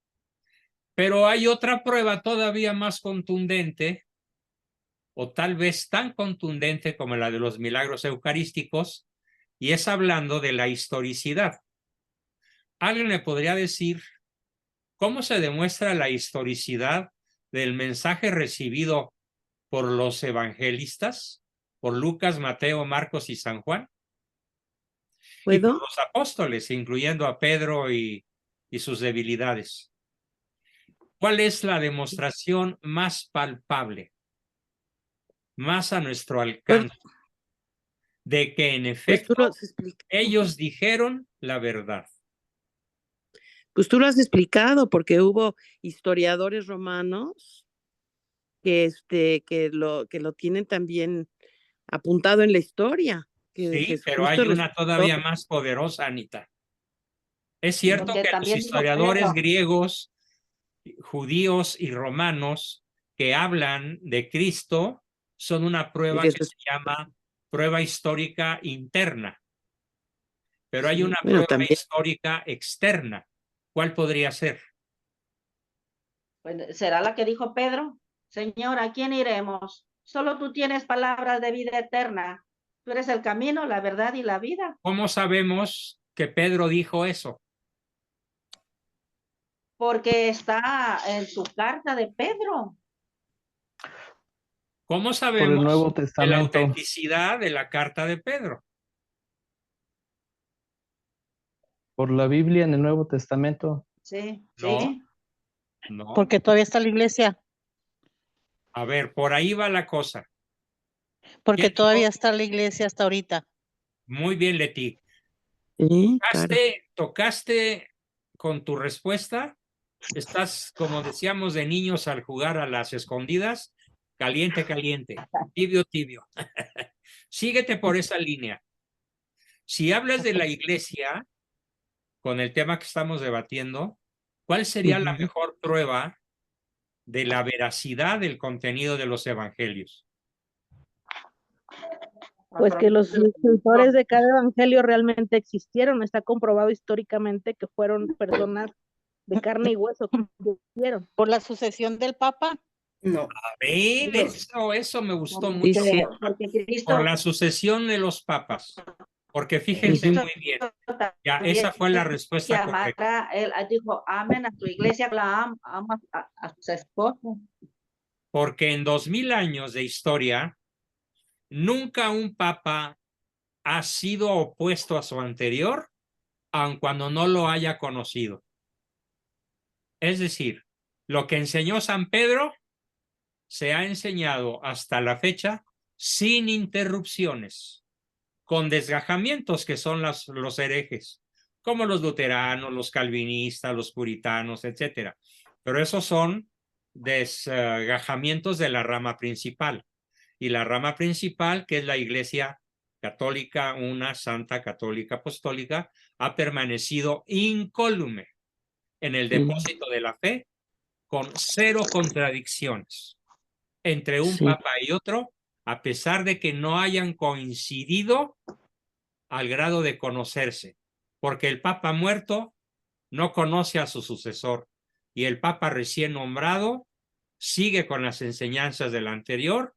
Pero hay otra prueba todavía más contundente, o tal vez tan contundente como la de los milagros eucarísticos, y es hablando de la historicidad. ¿Alguien me podría decir cómo se demuestra la historicidad del mensaje recibido por los evangelistas, por Lucas, Mateo, Marcos y San Juan? Y por ¿Puedo? los apóstoles, incluyendo a Pedro y sus debilidades. ¿Cuál es la demostración más palpable, más a nuestro Pues, alcance, de que en pues tú lo efecto has explicado. ellos dijeron la verdad? Pues tú lo has explicado, porque hubo historiadores romanos que lo tienen también apuntado en la historia, que Sí, pero hay Jesucristo una resucitó. todavía más poderosa, Anita. Es cierto Porque que los también dijo historiadores Pedro, griegos, judíos y romanos que hablan de Cristo son una prueba que que se llama prueba histórica interna, pero hay sí, una bueno, prueba también, histórica externa. ¿Cuál podría ser? pues, ¿será la que dijo Pedro? Señor, ¿a quién iremos? Solo tú tienes palabras de vida eterna. Tú eres el camino, la verdad y la vida. ¿Cómo sabemos que Pedro dijo eso? Porque está en su carta de Pedro. ¿Cómo Por el sabemos Nuevo de la Testamento. autenticidad de la carta de Pedro? Por la Biblia en el Nuevo Testamento. Sí, No, sí. no. Porque todavía está la iglesia, A ver, por ahí va la cosa. porque ¿Quién dijo? todavía está la iglesia hasta ahorita. Muy bien, Leti. sí, claro. Tocaste con tu respuesta. Estás, como decíamos de niños al jugar a las escondidas, caliente, caliente, tibio, tibio. Síguete por esa línea. Si hablas de la iglesia, con el tema que estamos debatiendo, ¿cuál sería la mejor prueba de la veracidad del contenido de los evangelios? Pues que los escritores de cada evangelio realmente existieron. Está comprobado históricamente que fueron personas de carne y hueso que existieron. ¿Por la sucesión del Papa? No. A ver, eso me gustó Porque- mucho. porque Cristo Por la sucesión de los papas. Porque fíjense muy bien, ya esa fue la respuesta correcta. Él dijo, amen a tu iglesia, la ama a sus esposos. Porque en 2000 años de historia, nunca un papa ha sido opuesto a su anterior, aun cuando no lo haya conocido. Es decir, lo que enseñó San Pedro se ha enseñado hasta la fecha sin interrupciones, con desgajamientos que son los herejes, como los luteranos, los calvinistas, los puritanos, etcétera. Pero esos son desgajamientos de la rama principal. Y la rama principal, que es la Iglesia Católica, una Santa Católica Apostólica, ha permanecido incólume en el depósito de la fe, con cero contradicciones entre un papa y otro, a pesar de que no hayan coincidido al grado de conocerse, porque el papa muerto no conoce a su sucesor y el papa recién nombrado sigue con las enseñanzas del anterior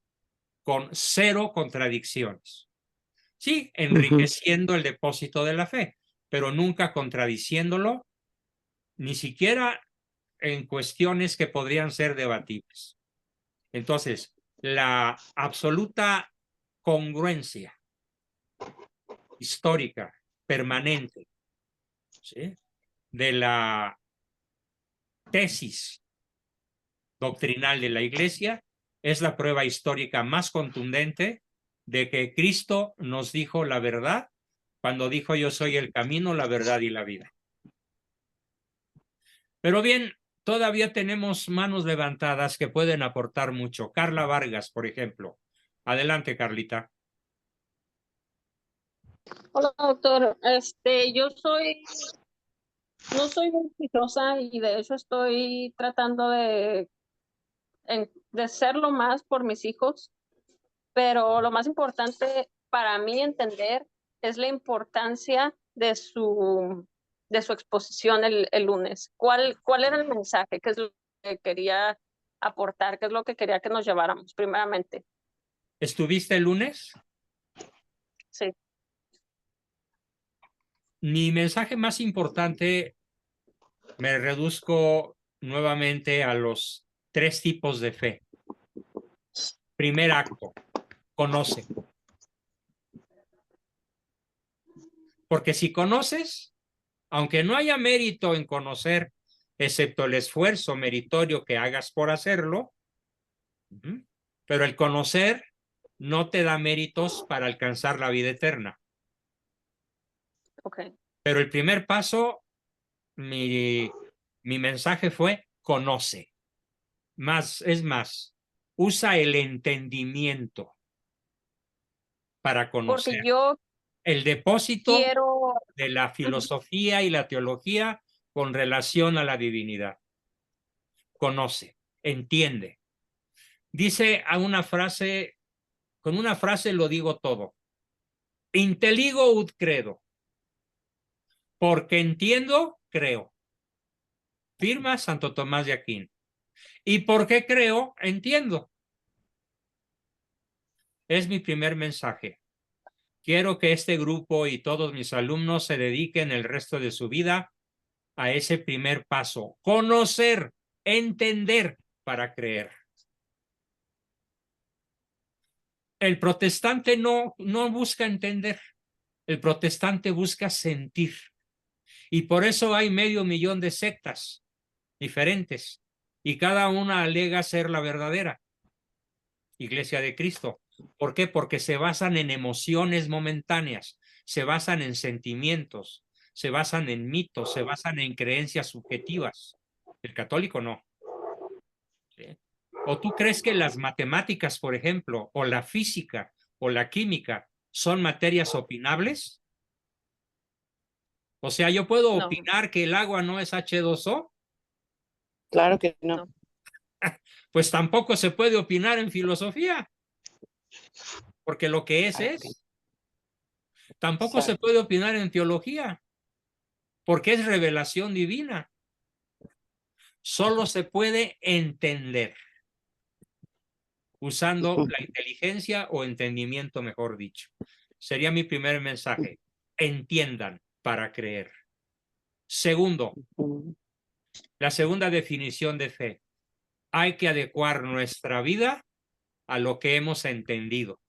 con cero contradicciones. Sí, enriqueciendo el depósito de la fe, pero nunca contradiciéndolo, ni siquiera en cuestiones que podrían ser debatibles. Entonces, la absoluta congruencia histórica, permanente, ¿sí?, de la tesis doctrinal de la Iglesia es la prueba histórica más contundente de que Cristo nos dijo la verdad cuando dijo: yo soy el camino, la verdad y la vida. Pero bien, todavía tenemos manos levantadas que pueden aportar mucho. Carla Vargas, por ejemplo. Adelante, Carlita. Hola, doctor. Yo no soy muy religiosa y de hecho estoy tratando de serlo más por mis hijos, pero lo más importante para mí entender es la importancia de su exposición el lunes. ¿Cuál era el mensaje? ¿Qué es lo que quería aportar? ¿Qué es lo que quería que nos lleváramos primeramente? ¿Estuviste el lunes? Sí. Mi mensaje más importante, me reduzco nuevamente a los 3 tipos de fe. Primer acto, conoce. Porque si conoces, aunque no haya mérito en conocer, excepto el esfuerzo meritorio que hagas por hacerlo, pero el conocer no te da méritos para alcanzar la vida eterna. Okay. Pero el primer paso, mi mensaje fue: conoce. Es más, usa el entendimiento para conocer. Porque yo el depósito quiero de la filosofía y la teología con relación a la divinidad. Conoce, entiende. Dice a una frase, con una frase lo digo todo. Inteligo ut credo. Porque entiendo, creo. Firma Santo Tomás de Aquino. ¿Y por qué creo? Entiendo. Es mi primer mensaje. Quiero que este grupo y todos mis alumnos se dediquen el resto de su vida a ese primer paso. Conocer, entender para creer. El protestante no busca entender. El protestante busca sentir. Y por eso hay 500,000 de sectas diferentes. Y cada una alega ser la verdadera Iglesia de Cristo. ¿Por qué? Porque se basan en emociones momentáneas, se basan en sentimientos, se basan en mitos, se basan en creencias subjetivas. El católico no. ¿Sí? ¿O tú crees que las matemáticas, por ejemplo, o la física, o la química, son materias opinables? O sea, yo puedo No. opinar que el agua no es H2O, Claro que no. pues tampoco se puede opinar en filosofía, porque lo que es Claro que es. Tampoco se Exacto. puede opinar en teología, porque es revelación divina. Solo se puede entender, usando la inteligencia o entendimiento, mejor dicho. Sería mi primer mensaje. Entiendan para creer. Segundo, la segunda definición de fe. Hay que adecuar nuestra vida a lo que hemos entendido.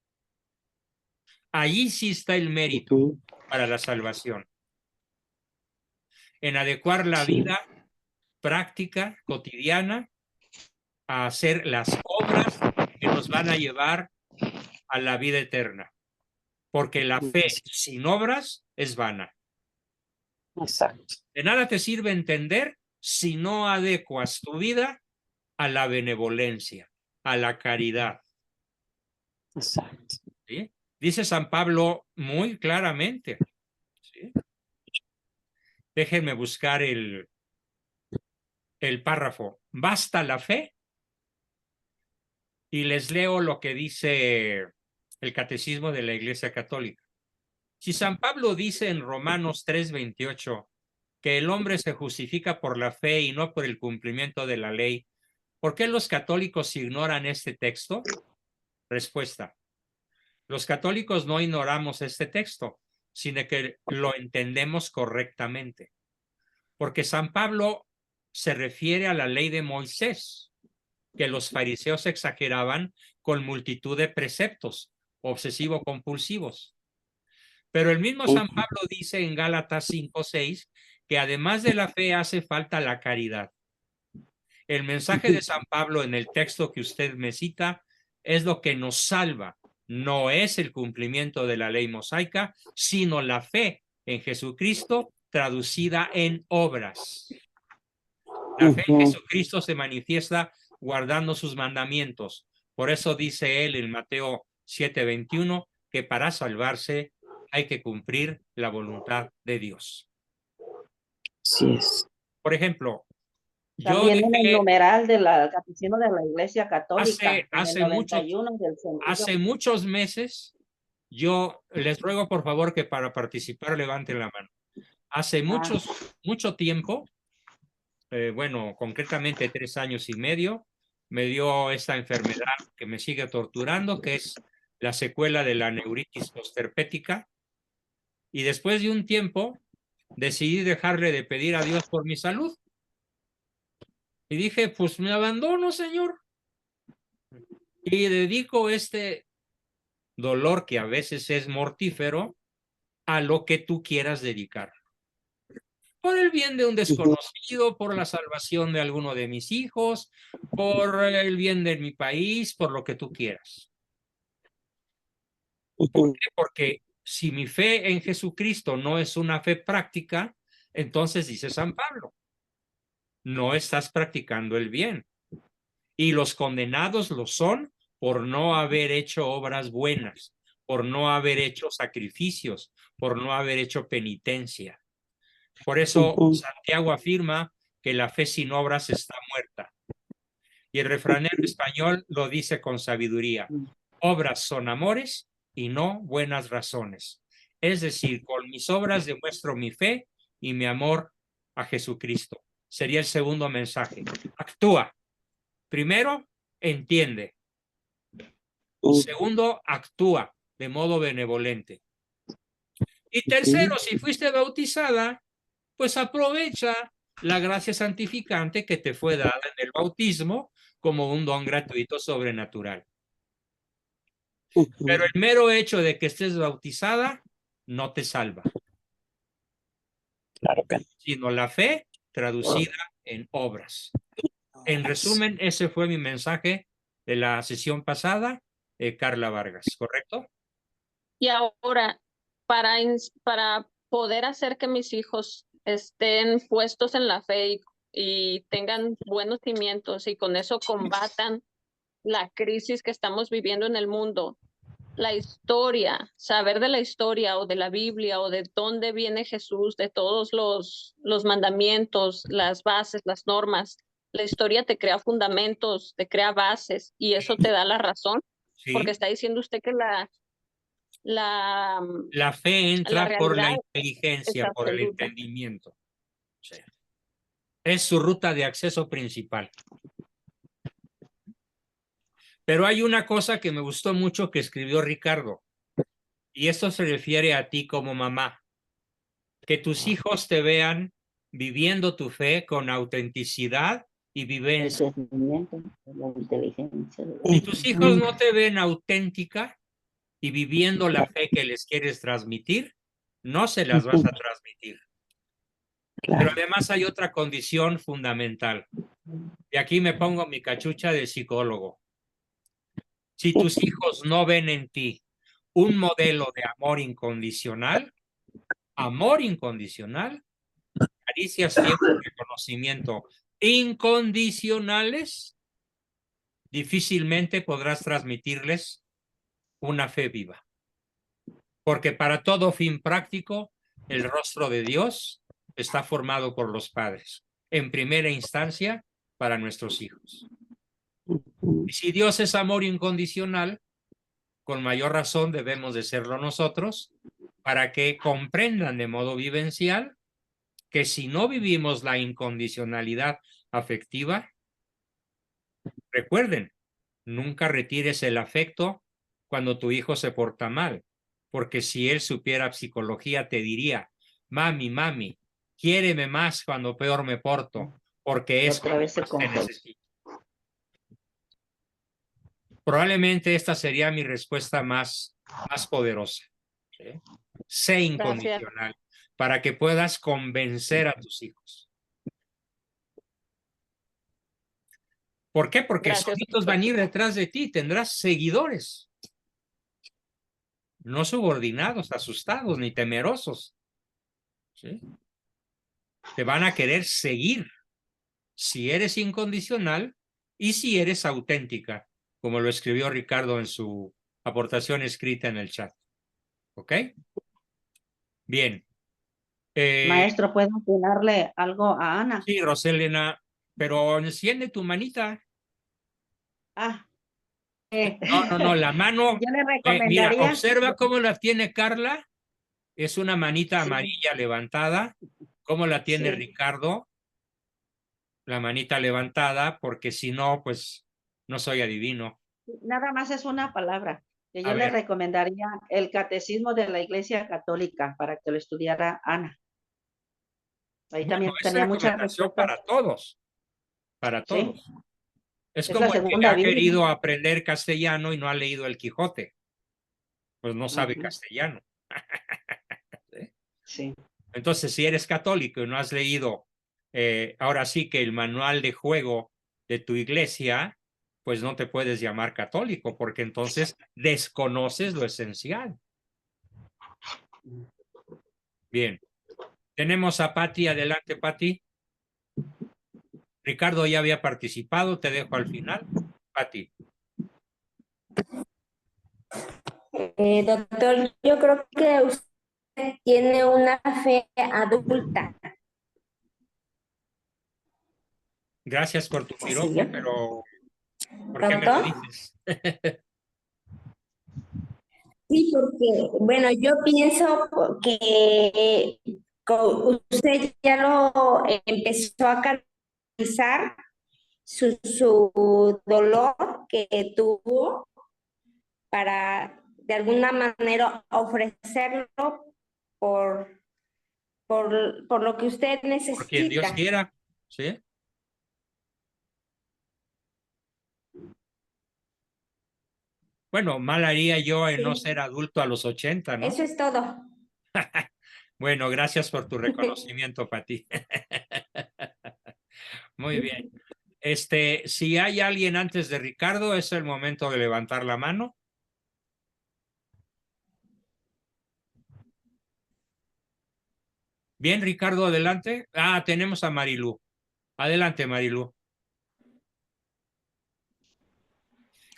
Allí sí está el mérito para la salvación. En adecuar la vida práctica, cotidiana, a hacer las obras que nos van a llevar a la vida eterna. Porque la fe sin obras es vana. Exacto. De nada te sirve entender si no adecuas tu vida a la benevolencia, a la caridad. Exacto. ¿Sí? Dice San Pablo muy claramente. ¿Sí? Déjenme buscar el párrafo. Basta la fe. Y les leo lo que dice el Catecismo de la Iglesia Católica. Si San Pablo dice en Romanos 3:28 que el hombre se justifica por la fe y no por el cumplimiento de la ley, ¿por qué los católicos ignoran este texto? Respuesta. Los católicos no ignoramos este texto, sino que lo entendemos correctamente. Porque San Pablo se refiere a la ley de Moisés, que los fariseos exageraban con multitud de preceptos obsesivo-compulsivos. Pero el mismo San Pablo dice en Gálatas 5:6 que además de la fe hace falta la caridad. El mensaje de San Pablo en el texto que usted me cita es lo que nos salva. No es el cumplimiento de la ley mosaica, sino la fe en Jesucristo traducida en obras. La fe en Jesucristo se manifiesta guardando sus mandamientos. Por eso dice él en Mateo 7:21 que para salvarse hay que cumplir la voluntad de Dios. Así es. Por ejemplo, yo También en el dejé numeral del Catecismo de la Iglesia Católica, en el hace 91 del sentido. hace muchos meses, yo les ruego por favor que para participar levanten la mano. Hace mucho tiempo, bueno, concretamente 3 años y medio, me dio esta enfermedad que me sigue torturando, que es la secuela de la neuritis postherpética. Y después de un tiempo, decidí dejarle de pedir a Dios por mi salud. Y dije, pues me abandono, Señor. Y dedico este dolor, que a veces es mortífero, a lo que tú quieras dedicar. Por el bien de un desconocido, por la salvación de alguno de mis hijos, por el bien de mi país, por lo que tú quieras. ¿Por qué? Porque si mi fe en Jesucristo no es una fe práctica, entonces dice San Pablo, no estás practicando el bien. Y los condenados lo son por no haber hecho obras buenas, por no haber hecho sacrificios, por no haber hecho penitencia. Por eso Santiago afirma que la fe sin obras está muerta. Y el refranero español lo dice con sabiduría. Obras son amores y no buenas razones. Es decir, con mis obras demuestro mi fe y mi amor a Jesucristo. Sería el segundo mensaje. Actúa. Primero, entiende. Segundo, actúa de modo benevolente. Y tercero, si fuiste bautizada, pues aprovecha la gracia santificante que te fue dada en el bautismo como un don gratuito sobrenatural. Pero el mero hecho de que estés bautizada no te salva. Claro que no. Sino la fe traducida en obras. En resumen, ese fue mi mensaje de la sesión pasada, Carla Vargas, ¿correcto? Y ahora, para poder hacer que mis hijos estén puestos en la fe y tengan buenos cimientos y con eso combatan la crisis que estamos viviendo en el mundo, la historia, saber de la historia o de la Biblia o de dónde viene Jesús, de todos los mandamientos, las bases, las normas. La historia te crea fundamentos, te crea bases y eso te da la razón, porque Sí, está diciendo usted que la la fe entra por la realidad es inteligencia, por el absoluta. entendimiento. Sí. Es su ruta de acceso principal. Pero hay una cosa que me gustó mucho que escribió Ricardo, y esto se refiere a ti como mamá. Que tus hijos te vean viviendo tu fe con autenticidad y vivencia. La inteligencia. Si tus hijos no te ven auténtica y viviendo la fe que les quieres transmitir, no se las vas a transmitir. Pero además hay otra condición fundamental. Y aquí me pongo mi cachucha de psicólogo. Si tus hijos no ven en ti un modelo de amor incondicional, caricias, tiempo y reconocimiento incondicionales, difícilmente podrás transmitirles una fe viva. Porque para todo fin práctico, el rostro de Dios está formado por los padres, en primera instancia para nuestros hijos. Y si Dios es amor incondicional, con mayor razón debemos de serlo nosotros para que comprendan de modo vivencial que si no vivimos la incondicionalidad afectiva, recuerden, nunca retires el afecto cuando tu hijo se porta mal, porque si él supiera psicología te diría, mami, quiéreme más cuando peor me porto, porque es Otra vez se más te confunde. necesito. Probablemente esta sería mi respuesta más poderosa. ¿Sí? Sé incondicional para que puedas convencer a tus hijos. ¿Por qué? Porque Gracias. solitos van a ir detrás de ti, tendrás seguidores, no subordinados, asustados ni temerosos. ¿Sí? Te van a querer seguir si eres incondicional y si eres auténtica, como lo escribió Ricardo en su aportación escrita en el chat. ¿Ok? Bien. Maestro, ¿puedo opinarle algo a Ana? Sí, Roselena, pero enciende tu manita. Ah, No, la mano, yo le mira, recomendaría. observa cómo la tiene Carla, es una manita Sí. amarilla levantada, cómo la tiene Sí. Ricardo, la manita levantada, porque si no, pues no soy adivino. Nada más es una palabra. Que A yo le ver. recomendaría el Catecismo de la Iglesia Católica para que lo estudiara Ana. Ahí Bueno, también es tenía muchas recomendación respuestas. para Sí, todos. Es es la como el que segunda ha Biblia. querido aprender castellano y no ha leído el Quijote, pues no sabe Ujú. castellano. Sí. Entonces, si eres católico y no has leído, ahora sí que el manual de juego de tu iglesia, pues no te puedes llamar católico, porque entonces desconoces lo esencial. Bien. Tenemos a Pati. Adelante, Pati. Ricardo ya había participado, te dejo al final. Pati. Doctor, yo creo que usted tiene una fe adulta. Gracias por tu ¿Sí? piropo, pero ¿por qué me lo ¿Doctor? dices? Sí, porque, bueno, yo pienso que usted ya lo empezó a canalizar su dolor que tuvo para de alguna manera ofrecerlo por, por lo que usted Por quien Dios necesita. quiera, ¿sí? Bueno, mal haría yo en no ser adulto a los 80, ¿no? Eso es todo. Bueno, gracias por tu reconocimiento, Pati. Muy bien. Si hay alguien antes de Ricardo, es el momento de levantar la mano. Bien, Ricardo, adelante. Ah, tenemos a Marilú. Adelante, Marilú.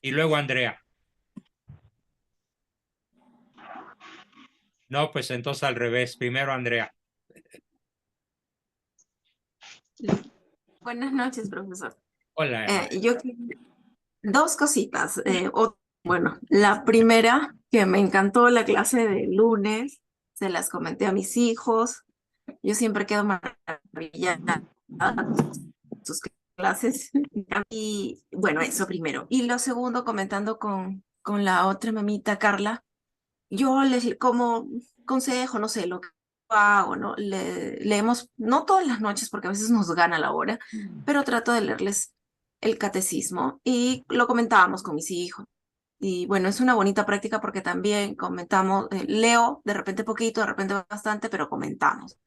Y luego Andrea. No, pues entonces al revés. Primero Andrea. Buenas noches, profesor. Hola, Emma. Dos cositas. Bueno, la primera, que me encantó la clase de lunes, se las comenté a mis hijos. Yo siempre quedo maravillada sus clases. Y bueno, eso primero. Y lo segundo, comentando con la otra mamita, Carla, yo les, como consejo, no sé, lo que hago, ¿no? Leemos, no todas las noches, porque a veces nos gana la hora, pero trato de leerles el catecismo y lo comentábamos con mis hijos. Y bueno, es una bonita práctica porque también comentamos, leo de repente poquito, de repente bastante, pero comentamos.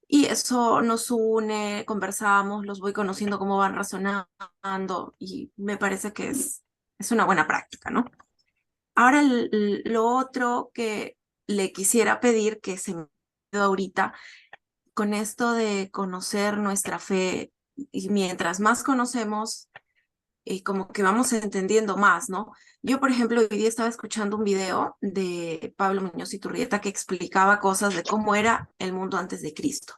Y eso nos une, conversamos, los voy conociendo cómo van razonando y me parece que es una buena práctica, ¿no? Ahora lo otro que le quisiera pedir, que se me dio ahorita, con esto de conocer nuestra fe, y mientras más conocemos, como que vamos entendiendo más, ¿no? Yo, por ejemplo, hoy día estaba escuchando un video de Pablo Muñoz Iturrieta que explicaba cosas de cómo era el mundo antes de Cristo.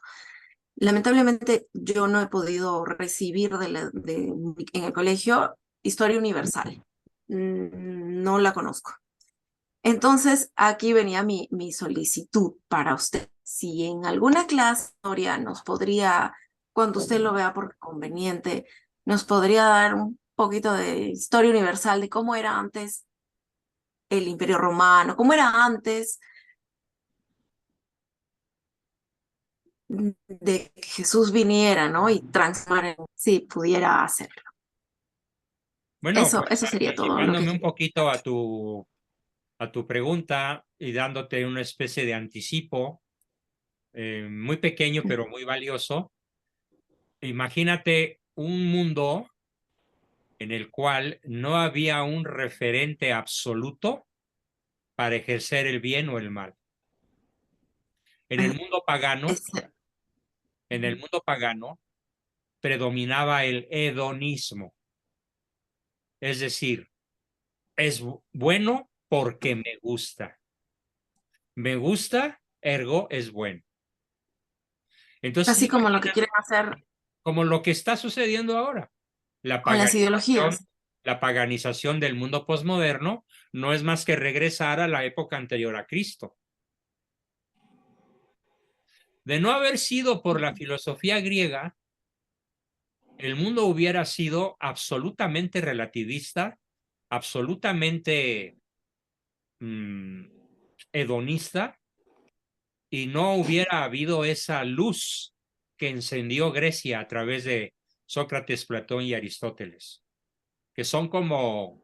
Lamentablemente, yo no he podido recibir en el colegio historia universal. No la conozco. Entonces, aquí venía mi solicitud para usted. Si en alguna clase de historia nos podría, cuando usted lo vea por conveniente, nos podría dar un poquito de historia universal de cómo era antes el Imperio Romano, cómo era antes de que Jesús viniera, ¿no? Y transformar, si pudiera hacerlo. Bueno, Eso pues, sería todo lo que anticipándome un poquito a tu pregunta y dándote una especie de anticipo, muy pequeño pero muy valioso. Imagínate un mundo en el cual no había un referente absoluto para ejercer el bien o el mal. En el mundo pagano, predominaba el hedonismo. Es decir, es bueno porque me gusta. Me gusta, ergo es bueno. Entonces, así como lo que quieren hacer como lo que está sucediendo ahora. con las ideologías. La paganización del mundo posmoderno no es más que regresar a la época anterior a Cristo. De no haber sido por la filosofía griega, el mundo hubiera sido absolutamente relativista, absolutamente hedonista, y no hubiera habido esa luz que encendió Grecia a través de Sócrates, Platón y Aristóteles, que son como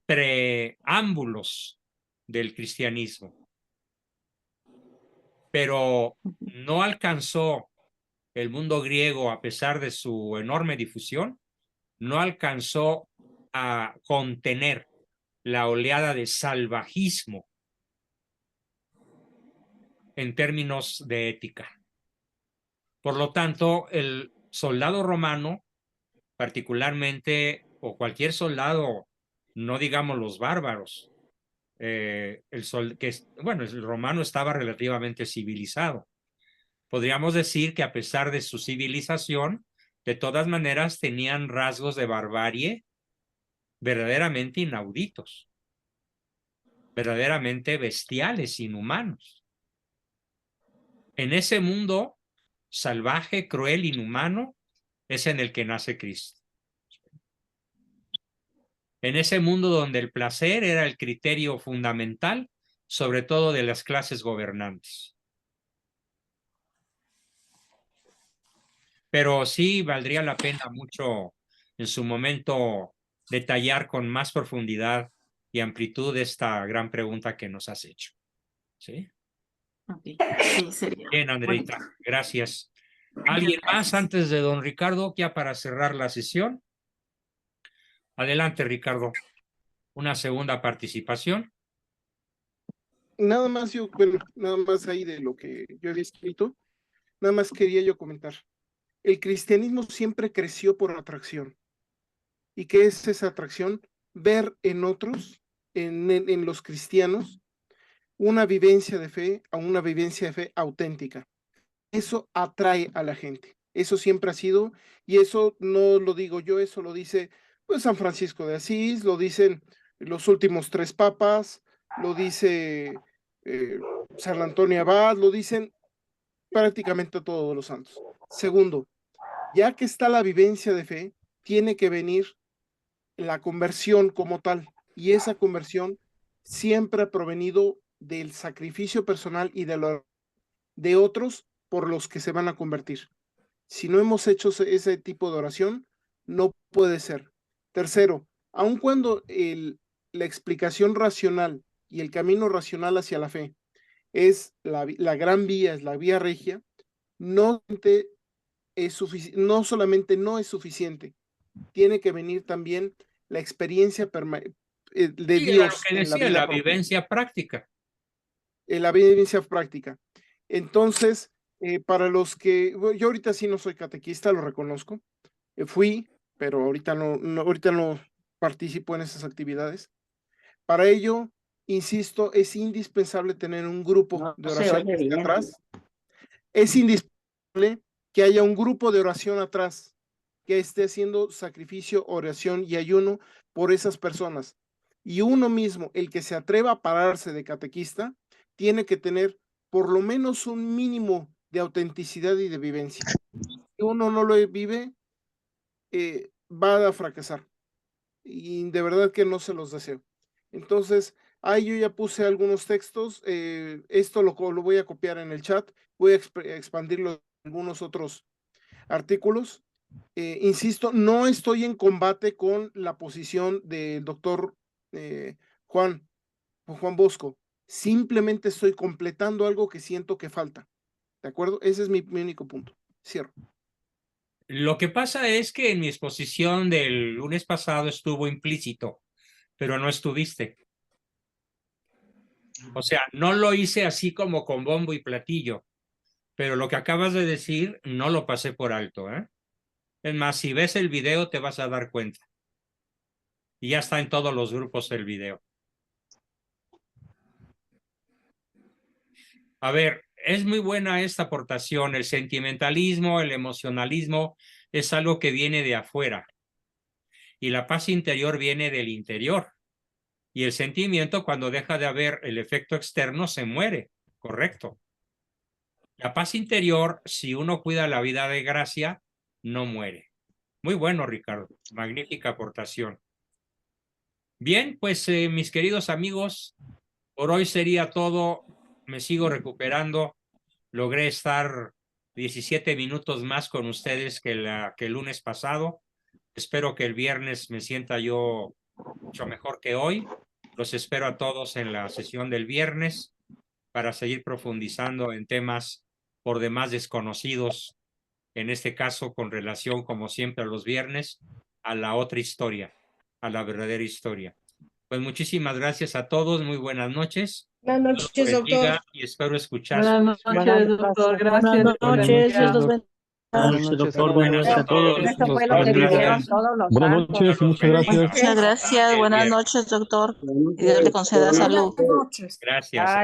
preámbulos del cristianismo. Pero no alcanzó el mundo griego, a pesar de su enorme difusión, no alcanzó a contener la oleada de salvajismo en términos de ética. Por lo tanto, el soldado romano, particularmente, o cualquier soldado, no digamos los bárbaros, el romano estaba relativamente civilizado. Podríamos decir que a pesar de su civilización, de todas maneras tenían rasgos de barbarie verdaderamente inauditos, verdaderamente bestiales, inhumanos. En ese mundo salvaje, cruel, inhumano, es en el que nace Cristo. En ese mundo donde el placer era el criterio fundamental, sobre todo de las clases gobernantes. Pero sí valdría la pena mucho en su momento detallar con más profundidad y amplitud esta gran pregunta que nos has hecho. ¿Sí? Okay. Sí, sería. Bien, Andreita, gracias. ¿Alguien más antes de don Ricardo, ya para cerrar la sesión? Adelante, Ricardo. Una segunda participación. Nada más nada más ahí de lo que yo había escrito, nada más quería yo comentar. El cristianismo siempre creció por atracción. ¿Y qué es esa atracción? Ver en otros, en los cristianos, una vivencia de fe a una vivencia de fe auténtica. Eso atrae a la gente. Eso siempre ha sido, y eso no lo digo yo, eso lo dice pues San Francisco de Asís, lo dicen los últimos 3 papas, lo dice San Antonio Abad, lo dicen prácticamente todos los santos. Segundo, ya que está la vivencia de fe, tiene que venir la conversión como tal, y esa conversión siempre ha provenido del sacrificio personal y de otros por los que se van a convertir. Si no hemos hecho ese tipo de oración, no puede ser. Tercero, aun cuando la explicación racional y el camino racional hacia la fe es la gran vía, es la vía regia, no solamente no es suficiente, tiene que venir también la experiencia de Dios. Lo que decía, la vivencia práctica. La vivencia práctica. Entonces, para los que, yo ahorita sí no soy catequista, lo reconozco, fui, pero ahorita no participo en esas actividades. Para ello, insisto, es indispensable tener un grupo de oración atrás. Es indispensable que haya un grupo de oración atrás que esté haciendo sacrificio, oración y ayuno por esas personas. Y uno mismo, el que se atreva a pararse de catequista, tiene que tener por lo menos un mínimo de autenticidad y de vivencia. Si uno no lo vive, va a fracasar. Y de verdad que no se los deseo. Entonces, ahí yo ya puse algunos textos. Esto lo voy a copiar en el chat. Voy a expandirlo en algunos otros artículos. Insisto, no estoy en combate con la posición del doctor Juan Bosco. Simplemente estoy completando algo que siento que falta. ¿De acuerdo? Ese es mi único punto. Cierro. Lo que pasa es que en mi exposición del lunes pasado estuvo implícito, pero no estuviste. O sea, no lo hice así como con bombo y platillo, pero lo que acabas de decir no lo pasé por alto, ¿eh? Es más, si ves el video te vas a dar cuenta. Y ya está en todos los grupos el video. A ver, es muy buena esta aportación. El sentimentalismo, el emocionalismo es algo que viene de afuera. Y la paz interior viene del interior. Y el sentimiento, cuando deja de haber el efecto externo, se muere. Correcto. La paz interior, si uno cuida la vida de gracia, no muere. Muy bueno, Ricardo. Magnífica aportación. Bien, pues mis queridos amigos, por hoy sería todo. Me sigo recuperando. Logré estar 17 minutos más con ustedes que el lunes pasado. Espero que el viernes me sienta yo mucho mejor que hoy. Los espero a todos en la sesión del viernes para seguir profundizando en temas por demás desconocidos, en este caso con relación, como siempre, a los viernes, a la otra historia, a la verdadera historia. Pues muchísimas gracias a todos, muy buenas noches. Buenas noches, doctor. Y espero escuchar. Buenas noches, doctor. Gracias. Buenas noches, Dios los bendiga. Buenas noches, doctor. Buenas noches a todos. Eso fue lo que vivieron todos los Buenas santos. noches y muchas gracias. Muchas gracias. Buenas noches, doctor. Y Dios le conceda salud. Gracias.